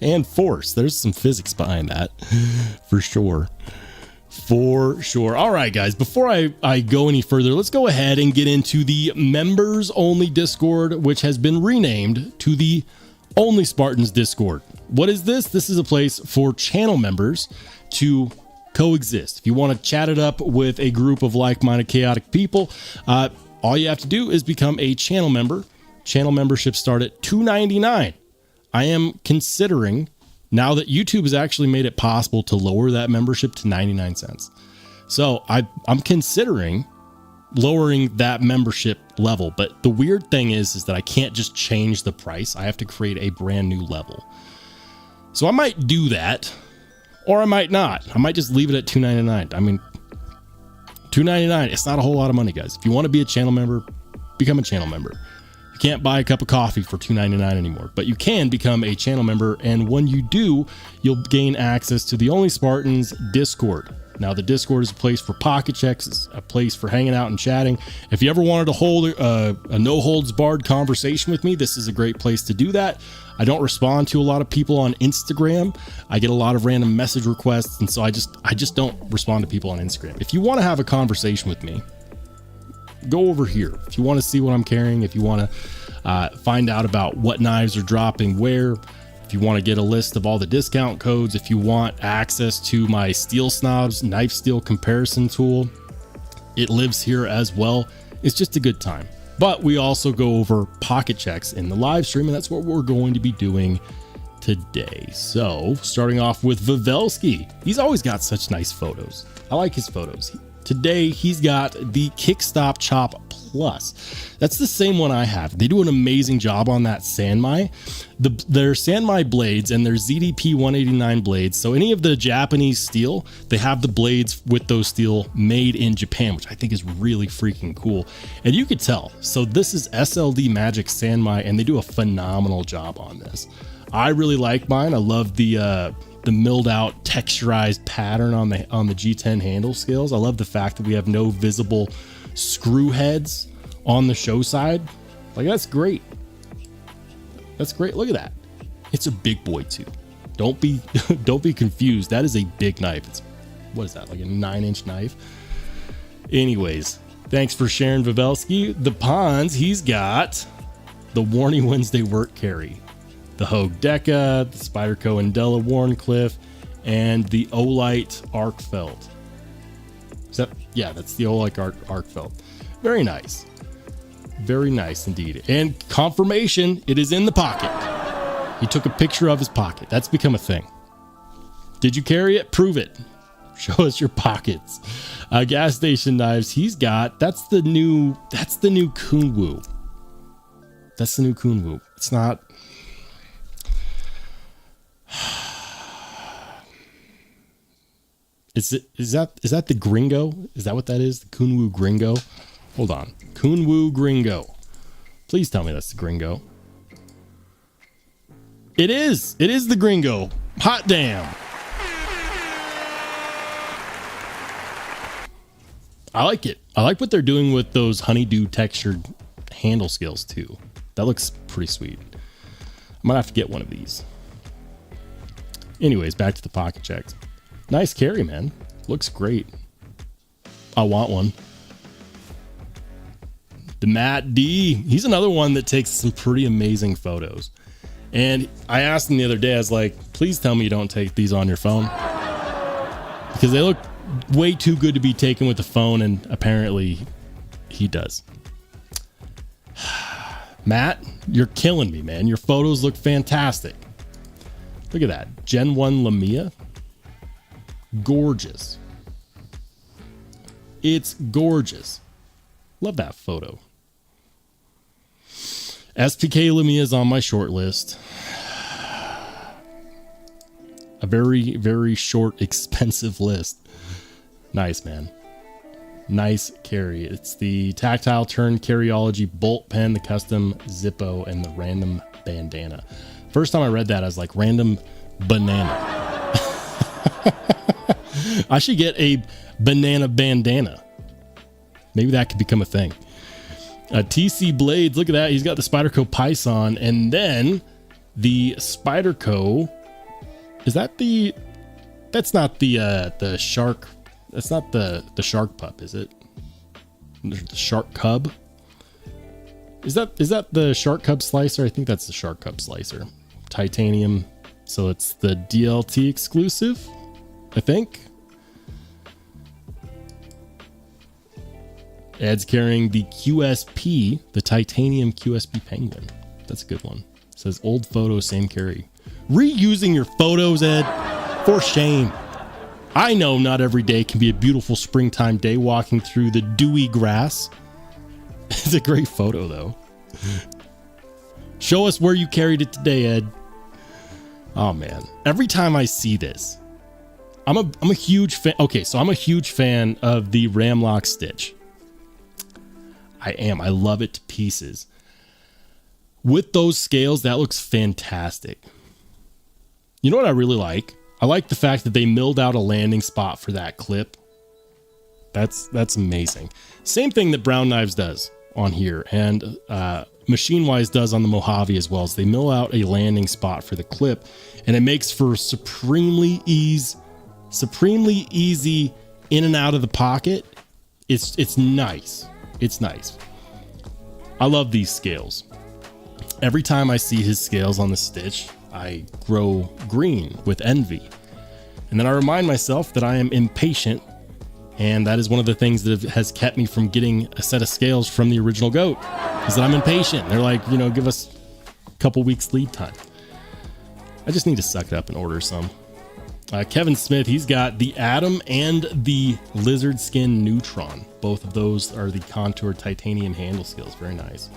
And force. There's some physics behind that for sure. For sure. All right, guys, before I go any further, let's go ahead and get into the members only Discord, which has been renamed to the Only Spartans Discord. What is this? This is a place for channel members to coexist. If you want to chat it up with a group of like-minded chaotic people, all you have to do is become a channel member. Channel memberships start at $2.99. I am considering, now that YouTube has actually made it possible to lower that membership to 99 cents. So I'm considering lowering that membership level. But the weird thing is that I can't just change the price. I have to create a brand new level. So I might do that. Or I might not. I might just leave it at $2.99. I mean, $2.99, it's not a whole lot of money, guys. If you want to be a channel member, become a channel member. You can't buy a cup of coffee for $2.99 anymore, but you can become a channel member, and when you do, you'll gain access to the Only Spartans Discord. Now, the Discord is a place for pocket checks, it's a place for hanging out and chatting. If you ever wanted to hold a no-holds-barred conversation with me, this is a great place to do that. I don't respond to a lot of people on Instagram. I get a lot of random message requests, and so I just don't respond to people on Instagram. If you want to have a conversation with me, go over here. If you want to see what I'm carrying, if you want to find out about what knives are dropping where, if you want to get a list of all the discount codes, if you want access to my Steel Snobs knife steel comparison tool, it lives here as well. It's just a good time. But we also go over pocket checks in the live stream, and that's what we're going to be doing today. So starting off with Vavelski. He's always got such nice photos. I like his photos. Today, he's got the Kickstop Chop Plus. That's the same one I have. They do an amazing job on that Sanmai. Their Sanmai blades and their ZDP 189 blades. So any of the Japanese steel, they have the blades with those steel made in Japan, which I think is really freaking cool. And you could tell. So this is SLD Magic Sanmai, and they do a phenomenal job on this. I really like mine. I love the milled out texturized pattern on the G10 handle scales. I love the fact that we have no visible screw heads on the show side. Like, that's great. That's great. Look at that. It's a big boy too. Don't be confused. That is a big knife. It's, what is that, like a 9-inch knife? Anyways, thanks for sharing, Vavelski. The Pons, he's got the Warning Wednesday work carry, the Hogue Deca, the Spyderco Indela Warncliffe, and the Olight Arkfeld. Is that, yeah, that's the Olight Arkfeld. Very nice. Very nice indeed. And confirmation, it is in the pocket. He took a picture of his pocket. That's become a thing. Did you carry it? Prove it. Show us your pockets. Gas station knives. He's got, that's the new Kunwu. That's the new Kunwu. It's not. Is that the Gringo? Is that what that is? The Kunwu Gringo? Hold on. Kunwu Gringo. Please tell me that's the Gringo. It is. It is the Gringo. Hot damn. I like it. I like what they're doing with those honeydew textured handle scales too. That looks pretty sweet. I might have to get one of these. Anyways, back to the pocket checks. Nice carry, man. Looks great. I want one. The Matt D. He's another one that takes some pretty amazing photos. And I asked him the other day, I was like, please tell me you don't take these on your phone. Because they look way too good to be taken with the phone, and apparently he does. Matt, you're killing me, man. Your photos look fantastic. Look at that. Gen 1 Lamia. Gorgeous. It's gorgeous. Love that photo. SPK Lamia is on my short list. A very, very short, expensive list. Nice, man. Nice carry. It's the Tactile Turn Carryology Bolt Pen, the Custom Zippo, and the Random Bandana. First time I read that, I was like, Random Banana. I should get a banana bandana. Maybe that could become a thing. TC Blades, look at that. He's got the Spyderco Python, and then the Spyderco. Is that the? That's not the shark. That's not the shark pup, is it? The shark cub. Is that the shark cub slicer? I think that's the shark cub slicer. Titanium. So it's the DLT exclusive, I think. Ed's carrying the QSP, the titanium QSP Penguin. That's a good one. It says old photo, same carry. Reusing your photos, Ed, for shame. I know not every day can be a beautiful springtime day walking through the dewy grass. It's a great photo, though. Show us where you carried it today, Ed. Oh, man. Every time I see this, I'm a huge fan. Okay, so I'm a huge fan of the Ramlock stitch. I am. I love it to pieces. With those scales, that looks fantastic. You know what I really like? I like the fact that they milled out a landing spot for that clip. That's amazing. Same thing that Brown Knives does on here, and Machine Wise does on the Mojave as well. As they mill out a landing spot for the clip, and it makes for supremely easy in and out of the pocket. It's nice. It's nice. I love these scales. Every time I see his scales on the stitch, I grow green with envy. And then I remind myself that I am impatient, and that is one of the things that has kept me from getting a set of scales from the original goat, is that I'm impatient. They're like, you know, give us a couple weeks lead time. I just need to suck it up and order some. Kevin Smith, he's got the Atom and the Lizard Skin Neutron. Both of those are the Contour titanium handle scales. Very nice.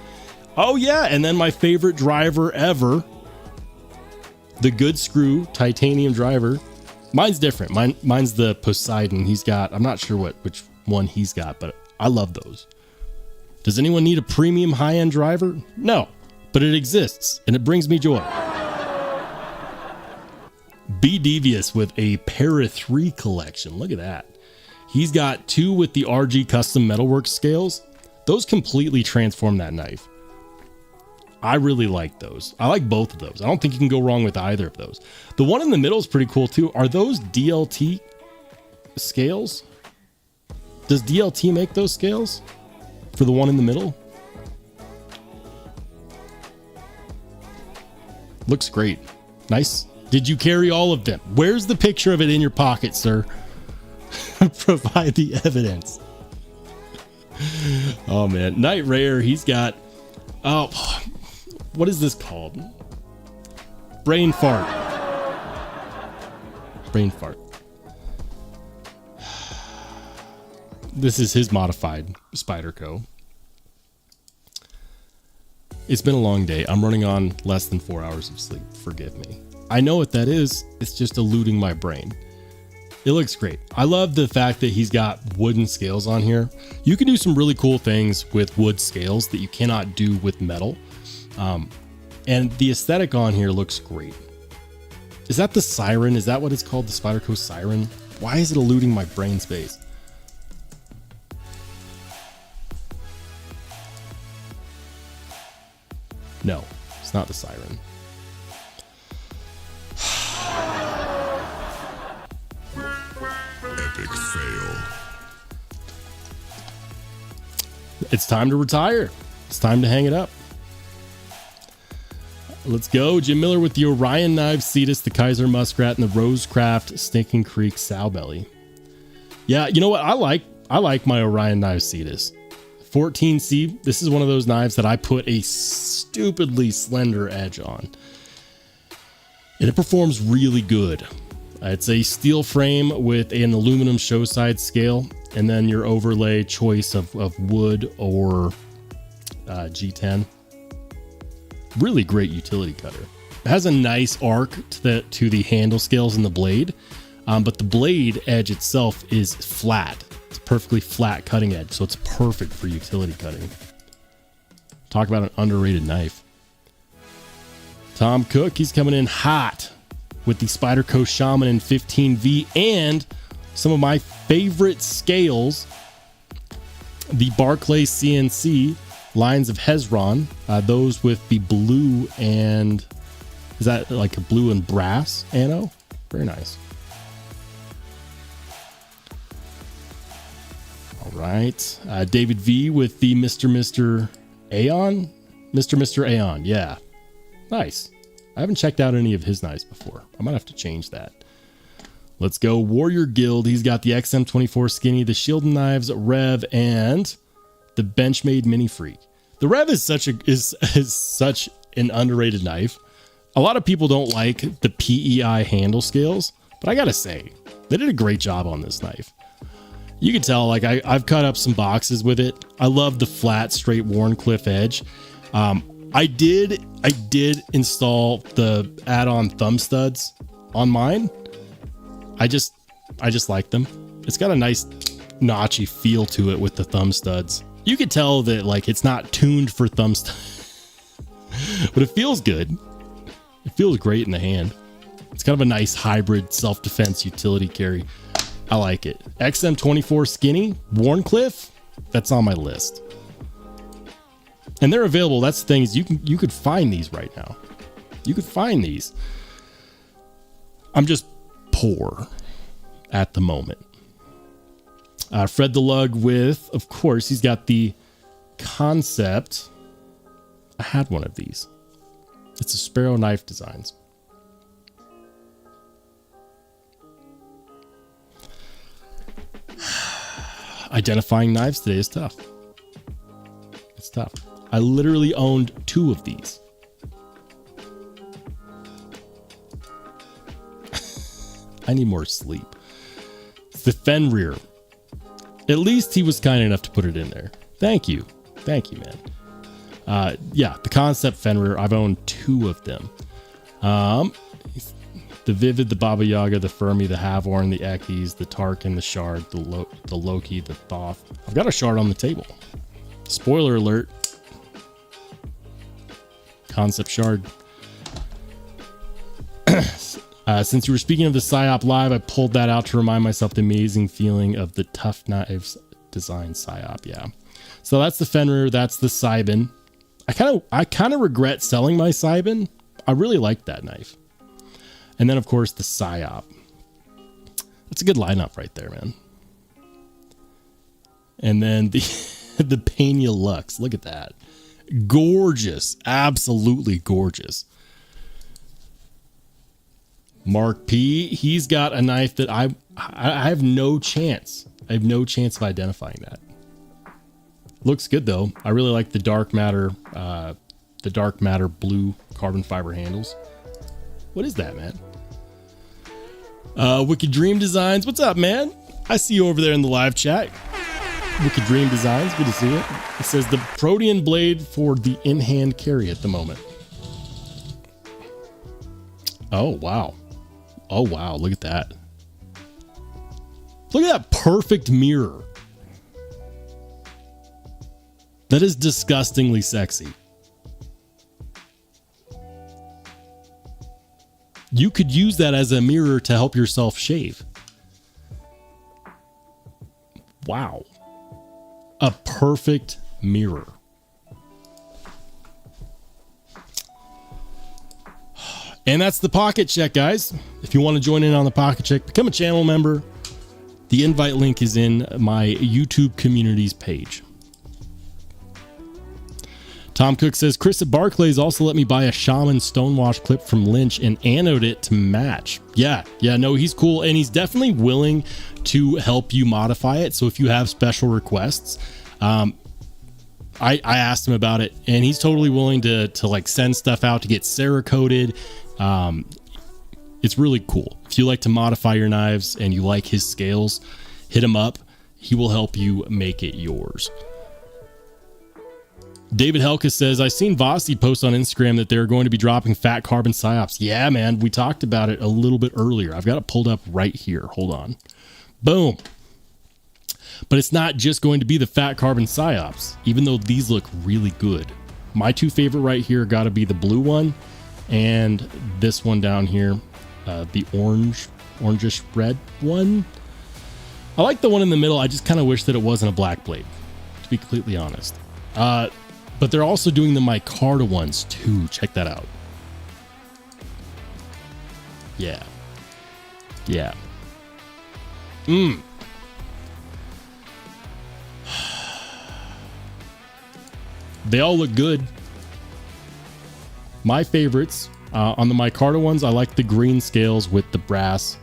Oh yeah, and then my favorite driver ever, the Good Screw titanium driver. Mine's different. Mine's the Poseidon. He's got, I'm not sure which one he's got, but I love those. Does anyone need a premium high-end driver? No, but it exists and it brings me joy. Be Devious with a Para 3 collection. Look at that. He's got 2 with the RG Custom Metalwork scales. Those completely transform that knife. I really like those. I like both of those. I don't think you can go wrong with either of those. The one in the middle is pretty cool too. Are those DLT scales? Does DLT make those scales for the one in the middle? Looks great. Nice. Did you carry all of them? Where's the picture of it in your pocket, sir? Provide the evidence. Oh man, Night Rare, he's got, oh, what is this called? Brain fart. Brain fart. This is his modified Spyderco. It's been a long day. I'm running on less than 4 hours of sleep. Forgive me. I know what that is. It's just eluding my brain. It looks great. I love the fact that he's got wooden scales on here. You can do some really cool things with wood scales that you cannot do with metal. And the aesthetic on here looks great. Is that the Siren? Is that what it's called? The Spyderco Siren? Why is it eluding my brain space? No, it's not the Siren. Epic fail. It's time to retire. It's time to hang it up. Let's go. Jim Miller with the Orion Knives Cetus, the Kaiser Muskrat, and the Rosecraft Stinking Creek Sowbelly. Yeah, you know what? I like my Orion Knives Cetus. 14C. This is one of those knives that I put a stupidly slender edge on, and it performs really good. It's a steel frame with an aluminum show side scale, and then your overlay choice of wood or G10. Really great utility cutter. It has a nice arc to the handle scales and the blade, but the blade edge itself is flat. It's a perfectly flat cutting edge, so it's perfect for utility cutting. Talk about an underrated knife. Tom Cook, he's coming in hot with the Spyderco Shaman in 15V and some of my favorite scales, the Barclay CNC lines of Hezron, those with the blue and, is that like a blue and brass ano? Very nice. All right, David V with the Mr. Aeon? Mr. Aeon, yeah. Nice. I haven't checked out any of his knives before. I might have to change that. Let's go. Warrior Guild. He's got the XM24 Skinny, the Shield Knives, Rev, and the Benchmade Mini Freak. The Rev is such an underrated knife. A lot of people don't like the PEI handle scales, but I gotta say, they did a great job on this knife. You can tell, like I've cut up some boxes with it. I love the flat, straight Warncliffe edge. I did install the add-on thumb studs on mine. I just like them. It's got a nice notchy feel to it with the thumb studs. You could tell that like it's not tuned for thumb studs, but it feels good. It feels great in the hand. It's kind of a nice hybrid self-defense utility carry. I like it. XM24 Skinny, Warncliffe, that's on my list. And they're available. That's the thing, is you could find these right now. You could find these. I'm just poor at the moment. Fred the Lug with, of course, he's got the Concept. I had one of these. It's a Sparrow Knife Designs. Identifying knives today is tough. It's tough. I literally owned 2 of these. I need more sleep. It's the Fenrir. At least he was kind enough to put it in there. Thank you. Thank you, man. Yeah, the Concept Fenrir. I've owned 2 of them. The Vivid, the Baba Yaga, the Fermi, the Havorn, the Ekis, the Tarkin, the Shard, the Loki, the Thoth. I've got a Shard on the table. Spoiler alert. Concept Shard. Since you were speaking of the PsyOp Live, I pulled that out to remind myself the amazing feeling of the Tough Knives design PsyOp. Yeah. So that's the Fenrir. That's the Cybin. I kind of regret selling my Cybin. I really like that knife. And then, of course, the PsyOp. That's a good lineup right there, man. And then the the Pena Lux. Look at that. Gorgeous. Absolutely gorgeous. Mark P. He's got a knife that I have no chance. I have no chance of identifying that. Looks good, though. I really like the dark matter blue carbon fiber handles. What is that, man? Wicked Dream Designs. What's up, man? I see you over there in the live chat. Wicked Dream Designs. Good to see it. It says the Protean blade for the in-hand carry at the moment. Oh, wow. Oh, wow. Look at that. Look at that perfect mirror. That is disgustingly sexy. You could use that as a mirror to help yourself shave. Wow. A perfect mirror. And that's the Pocket Check, guys. If you want to join in on the Pocket Check, become a channel member. The invite link is in my YouTube communities page. Tom Cook says, Chris at Barclays also let me buy a Shaman Stonewash clip from Lynch and anode it to match. Yeah, no, he's cool. And he's definitely willing to help you modify it. So if you have special requests, I asked him about it and he's totally willing to like send stuff out to get Cerakoted. It's really cool. If you like to modify your knives and you like his scales, hit him up. He will help you make it yours. David Helka says, I seen Vossi post on Instagram that they're going to be dropping fat carbon PsyOps. Yeah, man, we talked about it a little bit earlier. I've got it pulled up right here. Hold on. Boom. But it's not just going to be the fat carbon PsyOps, even though these look really good. My 2 favorite right here got to be the blue one and this one down here, the orangish red one. I like the one in the middle. I just kind of wish that it wasn't a black blade, to be completely honest. But they're also doing the micarta ones too. Check that out. Yeah. They all look good. My favorites on the micarta ones, I like the green scales with the brass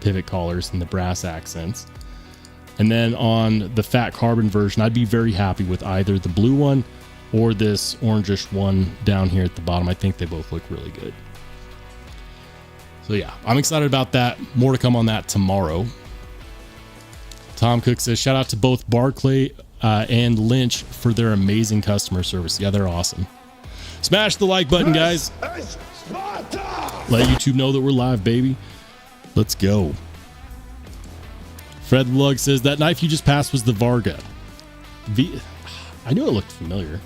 pivot collars and the brass accents. And then on the fat carbon version, I'd be very happy with either the blue one or this orangish one down here at the bottom. I think they both look really good. So yeah, I'm excited about that. More to come on that tomorrow. Tom Cook says, shout out to both Barclay and Lynch for their amazing customer service. Yeah, they're awesome. Smash the like button, guys. Let YouTube know that we're live, baby. Let's go. Fred Lug says that knife you just passed was the Varga. I knew it looked familiar.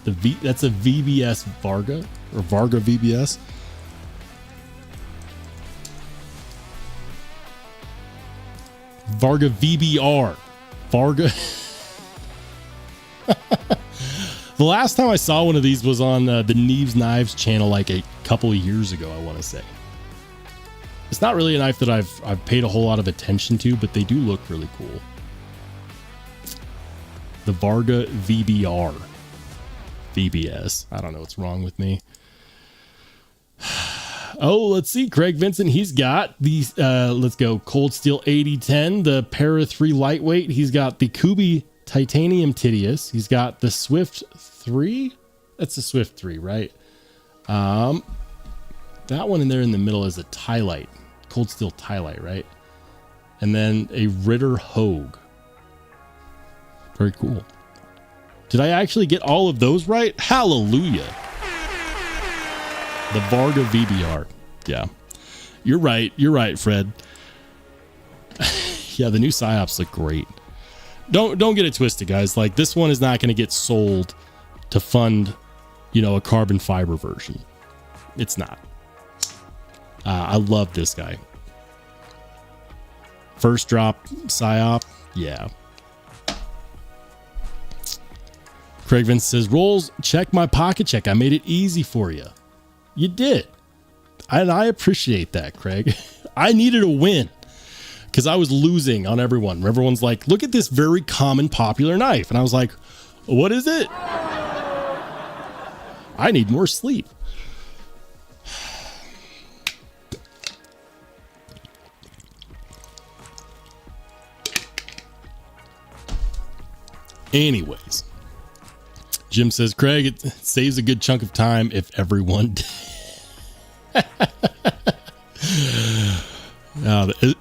That's a VBS Varga or Varga VBS. Varga VBR. Varga. The last time I saw one of these was on the Neves Knives channel like a couple of years ago, I want to say. It's not really a knife that I've paid a whole lot of attention to, but they do look really cool. The Varga VBR. VBS. I don't know what's wrong with me. Oh, let's see. Craig Vincent, he's got these, let's go, Cold Steel 8010, the Para 3 lightweight. He's got the Kubi Titanium Tedious. He's got the Swift 3. That's the Swift 3, right? That one in there in the middle is a Tylite. Cold Steel Tylite, right? And then a Ritter Hogue. Very cool. Did I actually get all of those right? Hallelujah. The Varga VBR. Yeah. You're right. You're right, Fred. Yeah, the new Psyops look great. Don't get it twisted, guys. Like, this one is not going to get sold to fund, you know, a carbon fiber version. It's not. I love this guy. First drop Psyop. Yeah. Craig Vince says, Rolls, check my pocket check. I made it easy for you. You did. And I appreciate that, Craig. I needed a win because I was losing on everyone. Everyone's like, look at this very common, popular knife. And I was like, what is it? I need more sleep. Anyways, Jim says, Craig, it saves a good chunk of time if everyone did.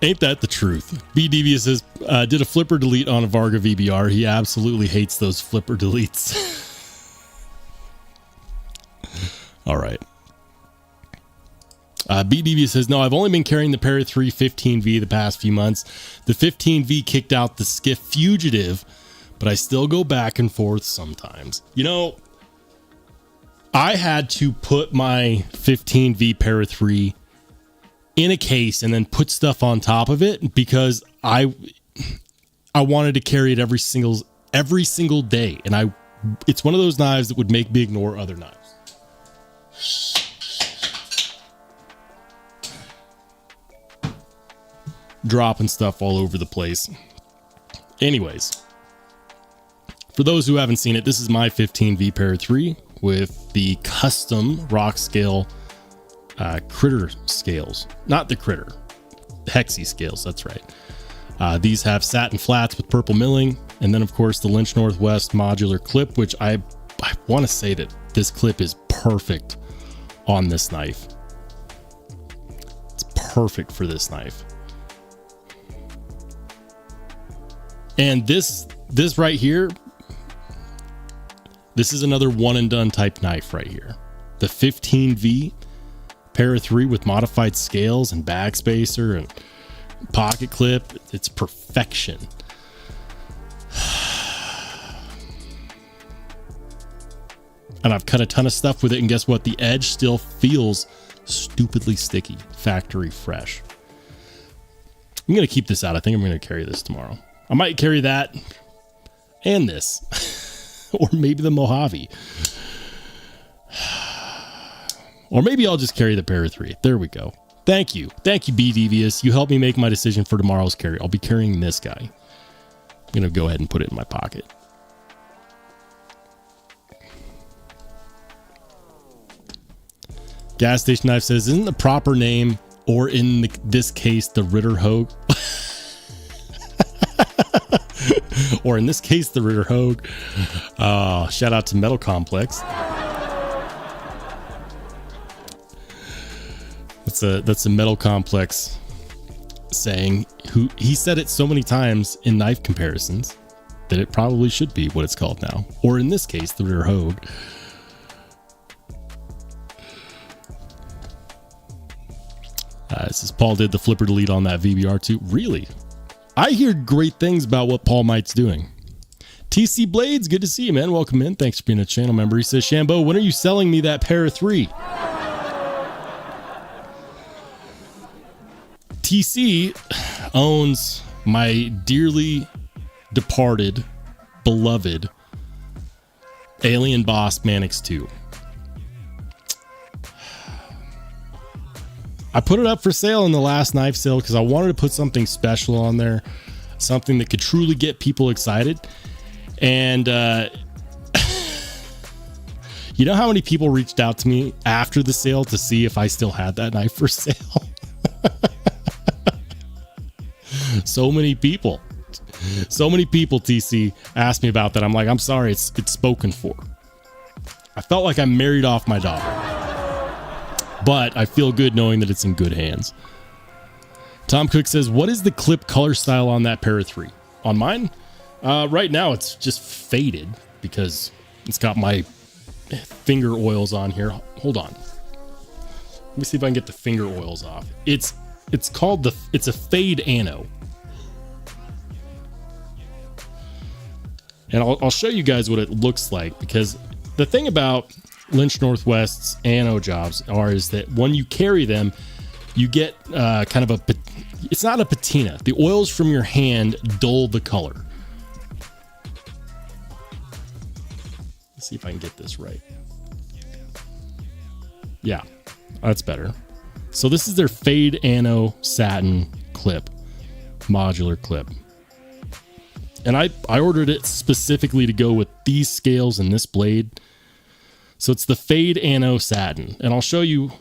Ain't that the truth? B. Devious says, did a flipper delete on a Varga VBR. He absolutely hates those flipper deletes. All right. B. Devious says, no, I've only been carrying the Para 3 15V the past few months. The 15V kicked out the Skiff Fugitive, but I still go back and forth sometimes. You know, I had to put my 15V Para 3 in a case and then put stuff on top of it because I wanted to carry it every single day, and it's one of those knives that would make me ignore other knives. Dropping stuff all over the place. Anyways, for those who haven't seen it, this is my 15V Para 3 with the custom rock scale critter scales. Not the critter, Hexy scales, that's right. These have satin flats with purple milling, and then of course the Lynch Northwest modular clip, which I want to say that this clip is perfect on this knife. It's perfect for this knife. And this right here, this is another one and done type knife right here. The 15V Para 3 with modified scales and backspacer and pocket clip. It's perfection. And I've cut a ton of stuff with it, and guess what? The edge still feels stupidly sticky, factory fresh. I'm going to keep this out. I think I'm going to carry this tomorrow. I might carry that and this, or maybe the Mojave. Or maybe I'll just carry the Para 3. There we go. Thank you. Thank you, B. Devious. You helped me make my decision for tomorrow's carry. I'll be carrying this guy. I'm going to go ahead and put it in my pocket. Gas Station Knife says, isn't the proper name, or in this case, the Ritter Hogue? Or in this case, the Ritter Hogue. Shout out to Metal Complex. That's a Metal Complex saying. He said it so many times in knife comparisons that it probably should be what it's called now. Or in this case, the Ritter Hogue. This is Paul did the flipper delete on that VBR too. Really? I hear great things about what Paul Might's doing. TC Blades, good to see you, man. Welcome in. Thanks for being a channel member. He says, Shambo, when are you selling me that pair of 3? TC owns my dearly departed, beloved Alien Boss Manix 2. I put it up for sale in the last knife sale because I wanted to put something special on there, something that could truly get people excited. And you know how many people reached out to me after the sale to see if I still had that knife for sale? So many people, TC, asked me about that. I'm like, I'm sorry, it's spoken for. I felt like I married off my daughter. But I feel good knowing that it's in good hands. Tom Cook says, what is the clip color style on that pair of 3? On mine? Right now, it's just faded because it's got my finger oils on here. Hold on. Let me see if I can get the finger oils off. It's called it's a fade ano. And I'll show you guys what it looks like, because the thing about Lynch Northwest's ano jobs is that when you carry them, you get kind of it's not a patina. The oils from your hand dull the color. Let's see if I can get this right. Yeah, that's better. So this is their Fade Ano Satin clip, modular clip. And I ordered it specifically to go with these scales and this blade. So it's the Fade Ano Satin. And I'll show you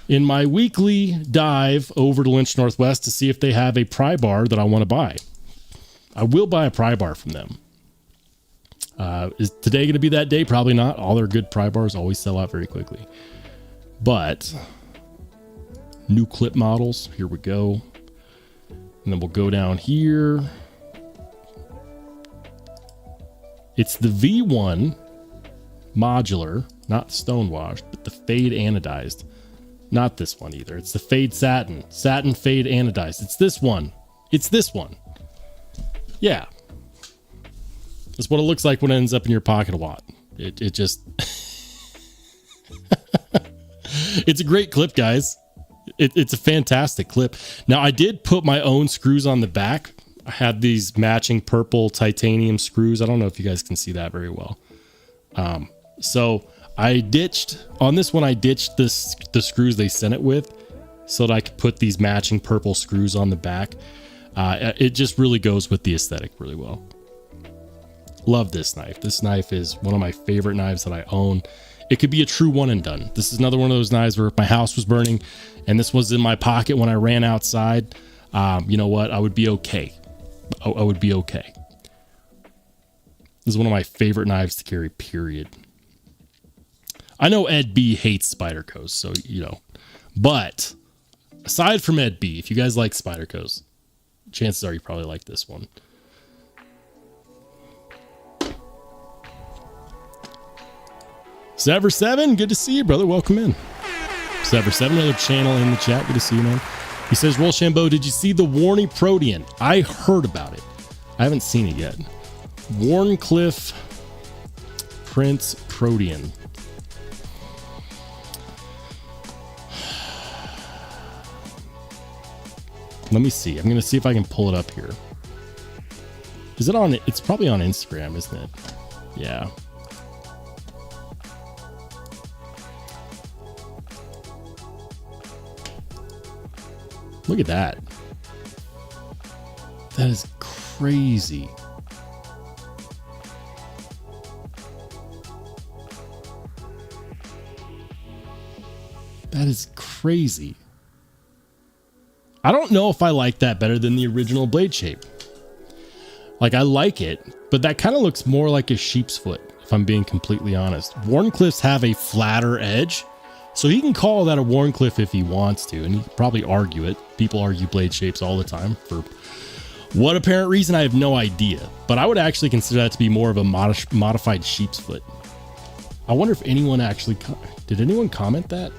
in my weekly dive over to Lynch Northwest to see if they have a pry bar that I want to buy. I will buy a pry bar from them. Is today going to be that day? Probably not. All their good pry bars always sell out very quickly. But new clip models. Here we go. And then we'll go down here. It's the V1 modular, not stonewashed, but the Fade Anodized. Not this one either. It's the Fade Satin. Satin Fade Anodized. It's this one. It's this one. Yeah. That's what it looks like when it ends up in your pocket a lot. It just... It's a great clip, guys. It's a fantastic clip. Now, I did put my own screws on the back. I had these matching purple titanium screws. I don't know if you guys can see that very well. So I ditched, on this one, I ditched the screws they sent it with so that I could put these matching purple screws on the back. It just really goes with the aesthetic really well. Love this knife. This knife is one of my favorite knives that I own. It could be a true one and done. This is another one of those knives where if my house was burning and this was in my pocket when I ran outside, you know what? I would be okay. I would be okay. This is one of my favorite knives to carry, period. I know Ed B hates Spydercos, so, you know. But aside from Ed B, if you guys like Spydercos, chances are you probably like this one. Sever7, good to see you, brother. Welcome in. Sever7, another channel in the chat. Good to see you, man. He says, Rollshambo, did you see the Warney Protean? I heard about it. I haven't seen it yet. Warncliffe Prince Protean. Let me see. I'm going to see if I can pull it up here. Is it on? It's probably on Instagram, isn't it? Yeah. Look at that. That is crazy. That is crazy. I don't know if I like that better than the original blade shape. Like, I like it, but that kind of looks more like a sheep's foot, if I'm being completely honest. Warncliffes have a flatter edge, so he can call that a Warncliffe if he wants to, and he can probably argue it. People argue blade shapes all the time for what apparent reason, I have no idea. But I would actually consider that to be more of a modified sheep's foot. I wonder if anyone actually... Did anyone comment that?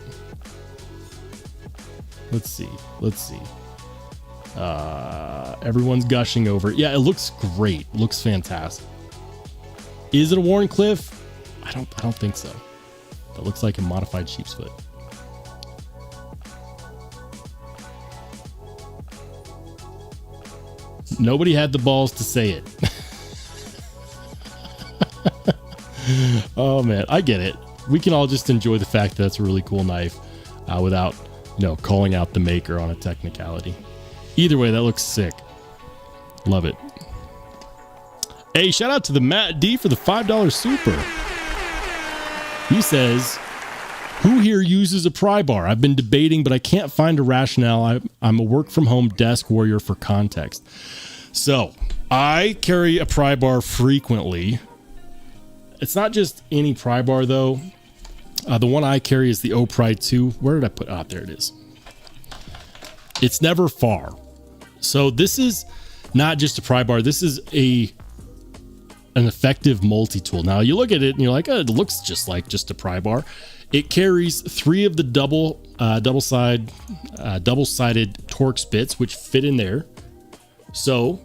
Let's see. Let's see. Everyone's gushing over it. Yeah, it looks great. Looks fantastic. Is it a Wharncliffe? I don't think so. That looks like a modified sheep's foot. Nobody had the balls to say it. Oh man, I get it. We can all just enjoy the fact that that's a really cool knife without, calling out the maker on a technicality. Either way, that looks sick. Love it. Hey, shout out to the Matt D for the $5 super. He says, who here uses a pry bar? I've been debating, but I can't find a rationale. I'm a work from home desk warrior for context. So I carry a pry bar frequently. It's not just any pry bar though. The one I carry is the O-Pry 2. Where did I put? Ah, there it is. It's never far. So this is not just a pry bar. This is an effective multi-tool. Now you look at it and you're like, oh, it looks just like just a pry bar. It carries 3 of the double-sided Torx bits, which fit in there. So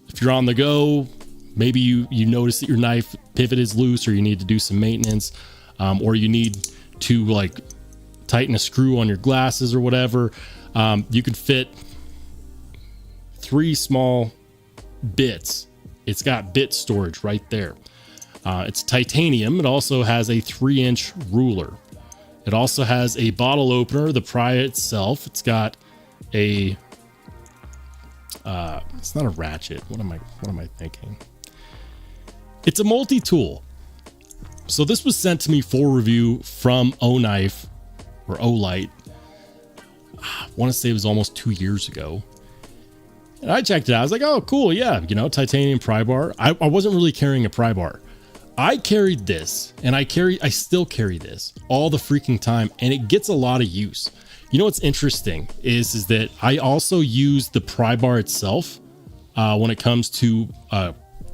if you're on the go, maybe you notice that your knife pivot is loose, or you need to do some maintenance, or you need to like tighten a screw on your glasses or whatever. You can fit 3 small bits. It's got bit storage right there. It's titanium. It also has a 3-inch ruler. It also has a bottle opener, the pry itself. It's got a it's not a ratchet. What am I thinking? It's a multi-tool. So this was sent to me for review from O-Knife or O-Light. I want to say it was almost 2 years ago. And I checked it out. I was like, oh, cool. Yeah. Titanium pry bar. I wasn't really carrying a pry bar. I carried this, and I still carry this all the freaking time, and it gets a lot of use. What's interesting is that I also use the pry bar itself when it comes to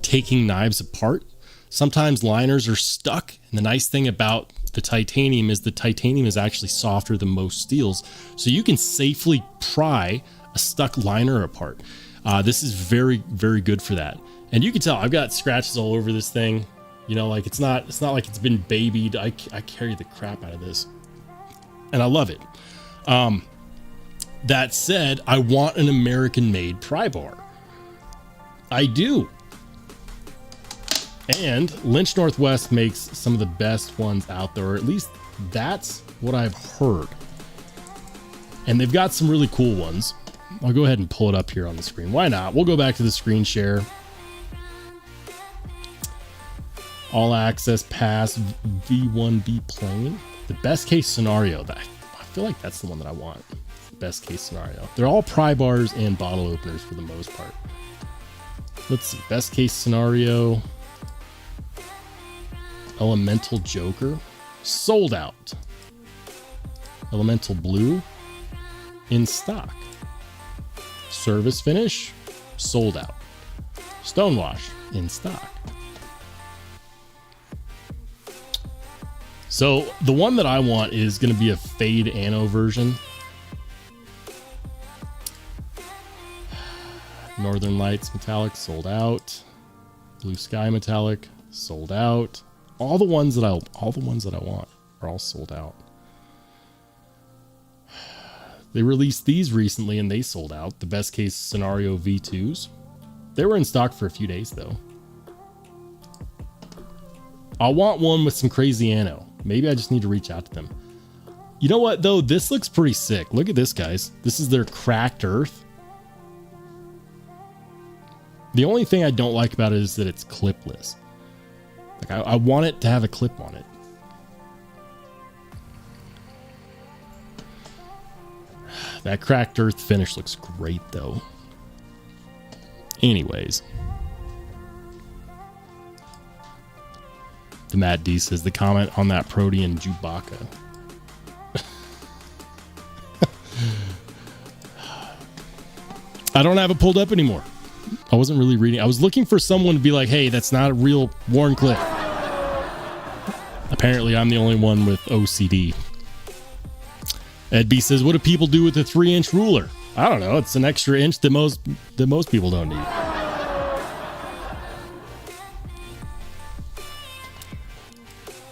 taking knives apart. Sometimes liners are stuck, and the nice thing about the titanium is actually softer than most steels, so you can safely pry a stuck liner apart. This is very, very good for that. And you can tell I've got scratches all over this thing. It's not like it's been babied. I carry the crap out of this, and I love it. That said, I want an American-made pry bar. I do. And Lynch Northwest makes some of the best ones out there, or at least that's what I've heard. And they've got some really cool ones. I'll go ahead and pull it up here on the screen. Why not? We'll go back to the screen share. All access pass V1B plane. The best case scenario. I feel like that's the one that I want. Best case scenario. They're all pry bars and bottle openers for the most part. Let's see. Best case scenario. Elemental Joker. Sold out. Elemental Blue. In stock. Service finish. Sold out. Stonewash. In stock. So the one that I want is going to be a fade anno version. Northern Lights metallic sold out. Blue Sky metallic sold out. All the ones that I want are all sold out. They released these recently and they sold out. The best case scenario V2s. They were in stock for a few days though. I want one with some crazy anno. Maybe I just need to reach out to them. You know what though? This looks pretty sick. Look at this, guys. This is their cracked earth. The only thing I don't like about it is that it's clipless. Like I want it to have a clip on it. That cracked earth finish looks great though. Anyways. The Matt D says the comment on that Protean Chewbacca. I don't have it pulled up anymore. I wasn't really reading. I was looking for someone to be like, hey, that's not a real Wharncliffe. Apparently, I'm the only one with OCD. Ed B says, what do people do with a 3-inch ruler? I don't know. It's an extra inch that most people don't need.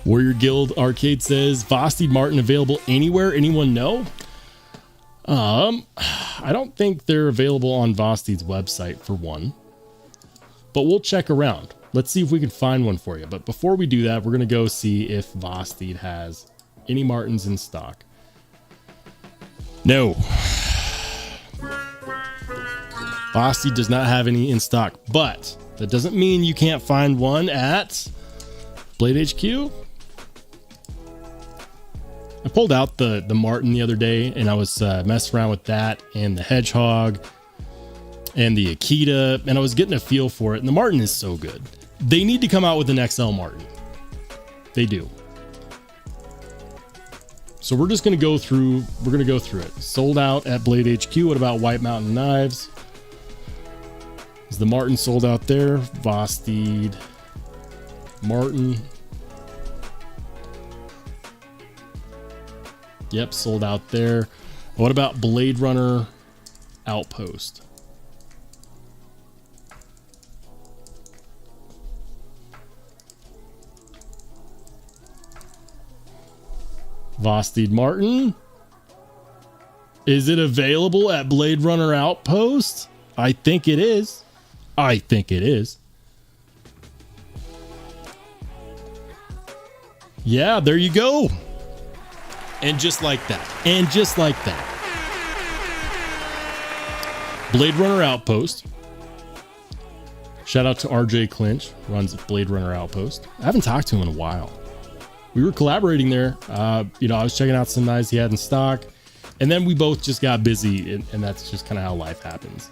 Warrior Guild Arcade says Vosteed Martin available anywhere. Anyone know? I don't think they're available on Vosteed's website for one, but we'll check around. Let's see if we can find one for you. But before we do that, we're going to go see if Vosteed has any Martins in stock. No. Vosteed does not have any in stock, but that doesn't mean you can't find one at Blade HQ. I pulled out the Martin the other day, and I was messing around with that and the Hedgehog and the Akita, and I was getting a feel for it. And the Martin is so good. They need to come out with an XL Martin. They do. So we're just going to go through. We're going to go through it. Sold out at Blade HQ. What about White Mountain Knives? Is the Martin sold out there? Vosteed Martin. Yep, sold out there. What about Blade Runner Outpost? Vosteed Martin. Is it available at Blade Runner Outpost? I think it is. I think it is. Yeah, there you go. And just like that. And just like that. Blade Runner Outpost. Shout out to RJ Clinch, runs Blade Runner Outpost. I haven't talked to him in a while. We were collaborating there. I was checking out some knives he had in stock, and then we both just got busy, and that's just kind of how life happens.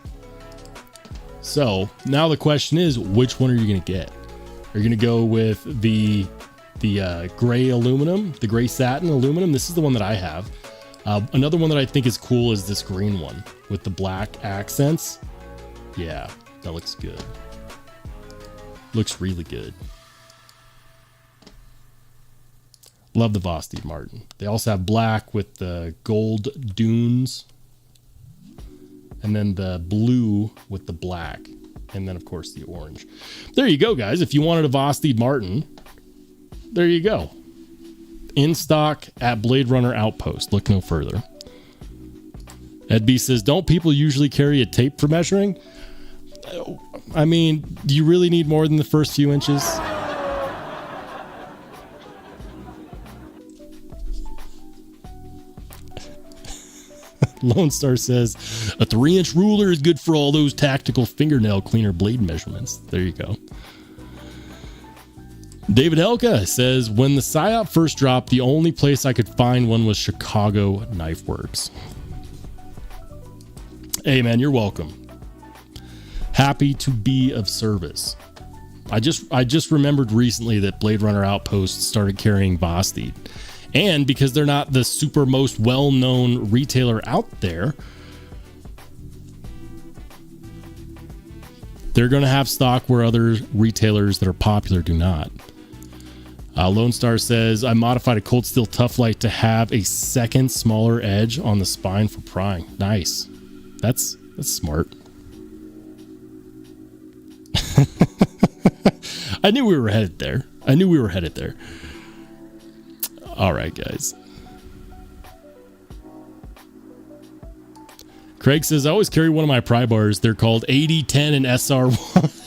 So now the question is, which one are you going to get? Are you going to go with the gray aluminum, the gray satin aluminum? This is the one that I have. Another one that I think is cool is this green one with the black accents. Yeah, that looks good. Looks really good. Love the Vosteed Martin. They also have black with the gold dunes, and then the blue with the black, and then of course the orange. There you go, guys. If you wanted a Vosteed Martin, there you go. In stock at Blade Runner Outpost. Look no further. Ed B says, don't people usually carry a tape for measuring? I mean, do you really need more than the first few inches? Lone Star says, a 3-inch ruler is good for all those tactical fingernail cleaner blade measurements. There you go. David Helka says, when the PSYOP first dropped, the only place I could find one was Chicago Knife Works. Hey, man, you're welcome. Happy to be of service. I just remembered recently that Blade Runner Outpost started carrying Vosteed. And because they're not the super most well-known retailer out there, they're going to have stock where other retailers that are popular do not. Lone Star says, I modified a cold steel Tough Light to have a second smaller edge on the spine for prying. Nice. That's smart. I knew we were headed there. All right, guys. Craig says, I always carry one of my pry bars. They're called 8010 and SR1.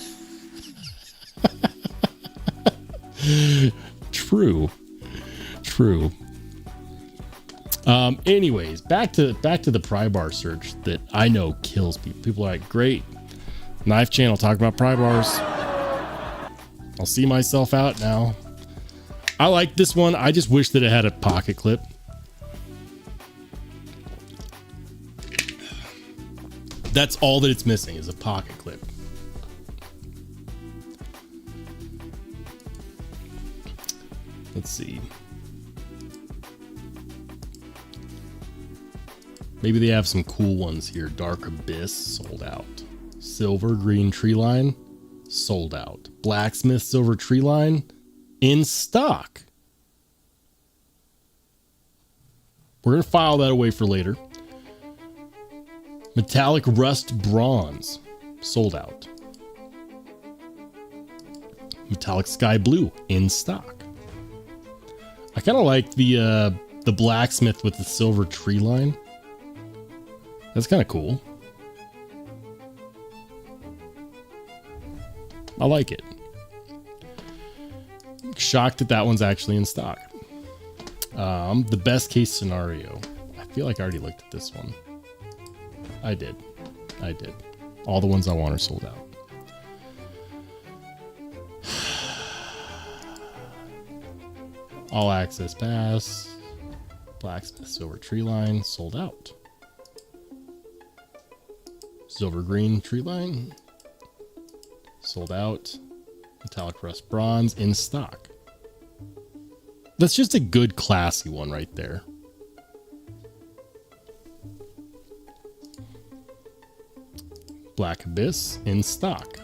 True. Anyways, back to the pry bar search that I know kills people. People are like, great. Knife channel talk about pry bars. I'll see myself out now. I like this one. I just wish that it had a pocket clip. That's all that it's missing is a pocket clip. Let's see. Maybe they have some cool ones here. Dark Abyss, sold out. Silver Green Tree Line, sold out. Blacksmith Silver Tree Line, in stock. We're going to file that away for later. Metallic rust bronze, sold out. Metallic sky blue, in stock. I kind of like the blacksmith with the silver tree line. That's kind of cool. I like it. Shocked that that one's actually in stock. The best case scenario. I feel like I already looked at this one. I did. All the ones I want are sold out. All access pass. Blacksmith silver tree line, sold out. Silver green tree line, sold out. Metallic rust bronze, in stock. That's just a good classy one right there. Black abyss, in stock.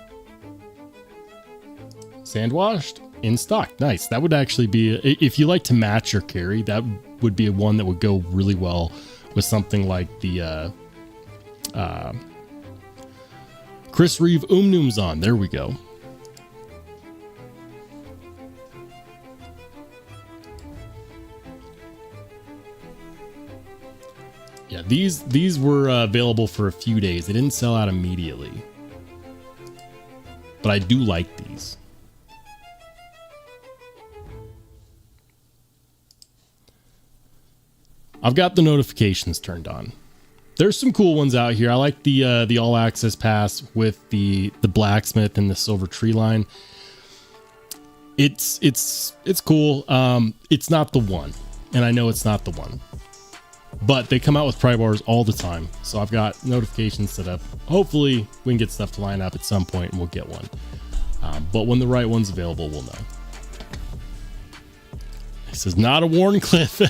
Sand washed, in stock. Nice. That would actually be, if you like to match your carry, that would be one that would go really well with something like the Chris Reeve Umnums on. There we go. Yeah, these were available for a few days. They didn't sell out immediately. But I do like these. I've got the notifications turned on. There's some cool ones out here. I like the all access pass with the blacksmith and the silver tree line. It's cool. It's not the one, and I know it's not the one. But they come out with pry bars all the time. So I've got notifications set up. Hopefully we can get stuff to line up at some point and we'll get one. But when the right one's available, we'll know. This is not a Warncliffe.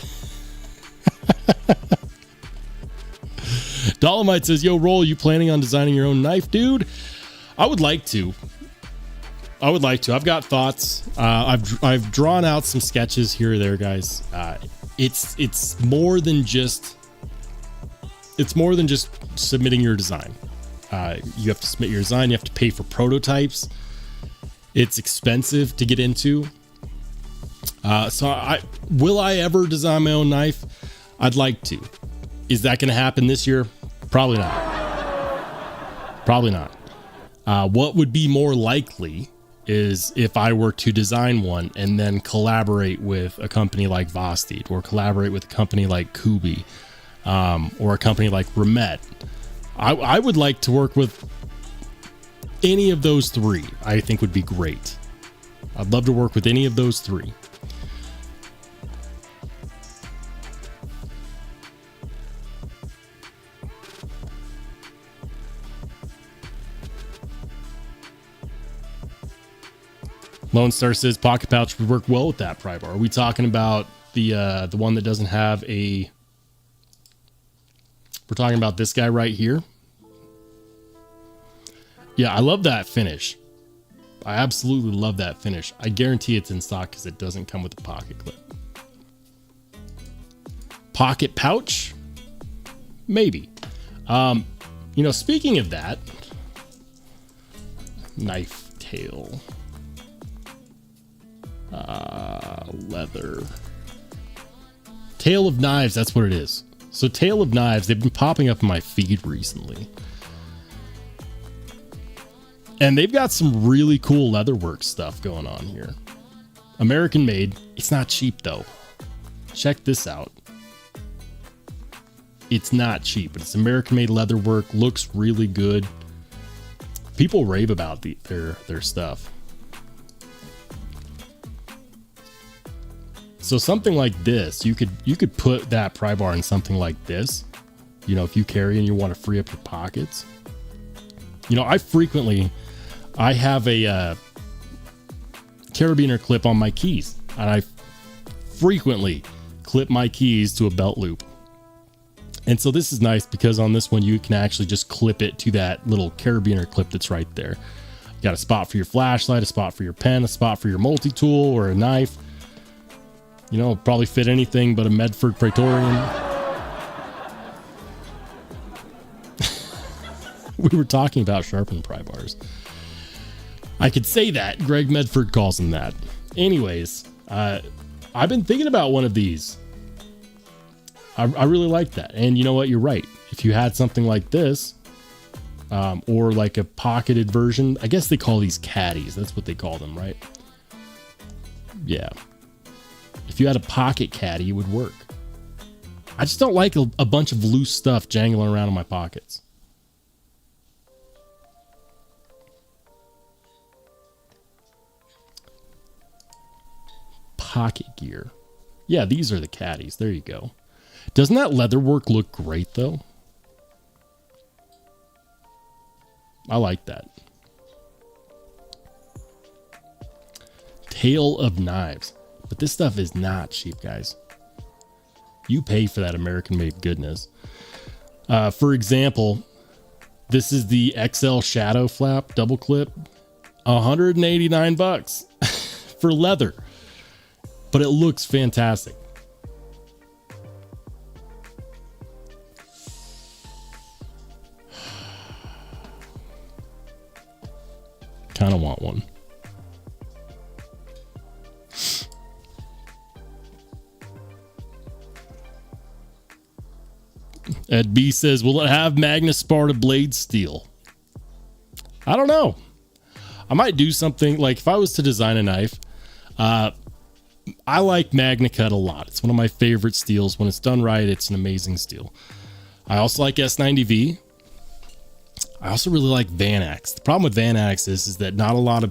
Dolomite says, yo, Roll, you planning on designing your own knife, dude? I would like to. I've got thoughts. I've drawn out some sketches here or there, guys. It's more than just submitting your design. You have to submit your design. You have to pay for prototypes. It's expensive to get into. So will I ever design my own knife? I'd like to. Is that going to happen this year? Probably not. Probably not. What would be more likely is if I were to design one and then collaborate with a company like Vosteed, or collaborate with a company like Kubi, or a company like Remet. I would like to work with any of those three. I think would be great. I'd love to work with any of those three. Lone Star says pocket pouch would work well with that pry bar. Are we talking about the one that doesn't have a... We're talking about this guy right here. Yeah, I love that finish. I absolutely love that finish. I guarantee it's in stock because it doesn't come with a pocket clip. Pocket pouch? Maybe. You know, speaking of that, knife tail. Leather. Tale of Knives, that's what it is. So Tale of Knives, they've been popping up in my feed recently. And they've got some really cool leatherwork stuff going on here. American made. It's not cheap though. Check this out. It's not cheap, but it's American made leatherwork. Looks really good. People rave about their stuff. So something like this, you could put that pry bar in something like this. You know, if you carry and you want to free up your pockets. You know, I have a carabiner clip on my keys, and I frequently clip my keys to a belt loop. And so this is nice because on this one, you can actually just clip it to that little carabiner clip that's right there. You got a spot for your flashlight, a spot for your pen, a spot for your multi-tool or a knife. You know, probably fit anything but a Medford Praetorian. We were talking about sharpened pry bars. I could say that. Greg Medford calls them that. Anyways, I've been thinking about one of these. I really like that. And you know what? You're right. If you had something like this, or like a pocketed version, I guess they call these caddies. That's what they call them, right? Yeah. If you had a pocket caddy, it would work. I just don't like a bunch of loose stuff jangling around in my pockets. Pocket gear. Yeah, these are the caddies. There you go. Doesn't that leather work look great, though? I like that. Tale of Knives. But this stuff is not cheap, guys. You pay for that American-made goodness. For example, this is the XL Shadow Flap double clip. $189 for leather. But it looks fantastic. Kind of want one. Ed B says, will it have Magna Sparta blade steel? I don't know. I might do something like if I was to design a knife. I like Magna Cut a lot. It's one of my favorite steels. When it's done right, it's an amazing steel. I also like S90V. I also really like Vanax. The problem with Vanax is that not a lot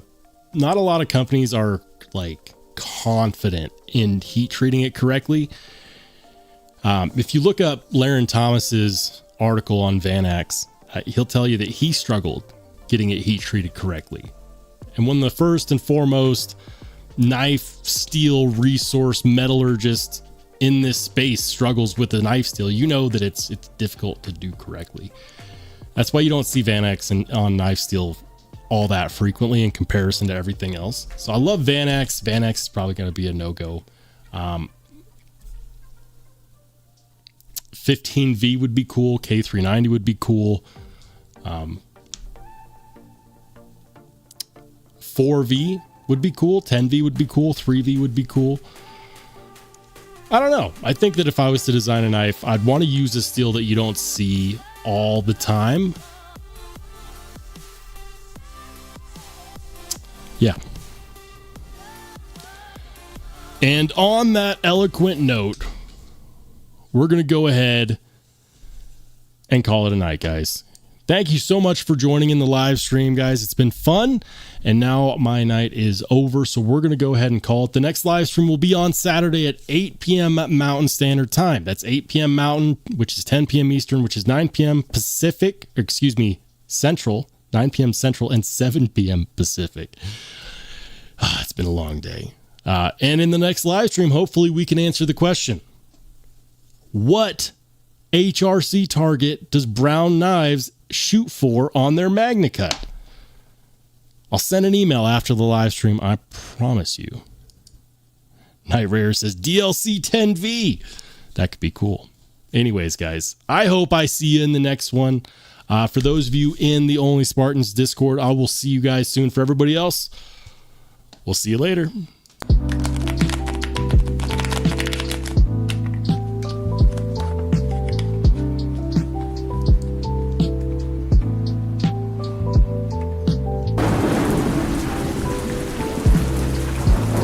of companies are like confident in heat treating it correctly. If you look up Laren Thomas's article on Vanax, he'll tell you that he struggled getting it heat treated correctly. And one of the first and foremost knife steel resource metallurgist in this space struggles with the knife steel, you know that it's difficult to do correctly. That's why you don't see Vanax on knife steel all that frequently in comparison to everything else. So I love Vanax. Vanax is probably going to be a no-go. 15V would be cool. K390 would be cool. 4V would be cool. 10V would be cool. 3V would be cool. I don't know. I think that if I was to design a knife, I'd want to use a steel that you don't see all the time. Yeah. And on that eloquent note, we're going to go ahead and call it a night, guys. Thank you so much for joining in the live stream, guys. It's been fun. And now my night is over. So we're going to go ahead and call it. The next live stream will be on Saturday at 8 p.m. Mountain Standard Time. That's 8 p.m. Mountain, which is 10 p.m. Eastern, which is 9 p.m. Pacific, or excuse me, Central, 9 p.m. Central and 7 p.m. Pacific. It's been a long day. And in the next live stream, hopefully we can answer the question. What HRC target does Brown Knives shoot for on their Magna Cut? I'll send an email after the live stream, I promise you. Night Rare says DLC 10V. That could be cool. Anyways, guys, I hope I see you in the next one. For those of you in the Only Spartans Discord, I will see you guys soon. For everybody else, we'll see you later.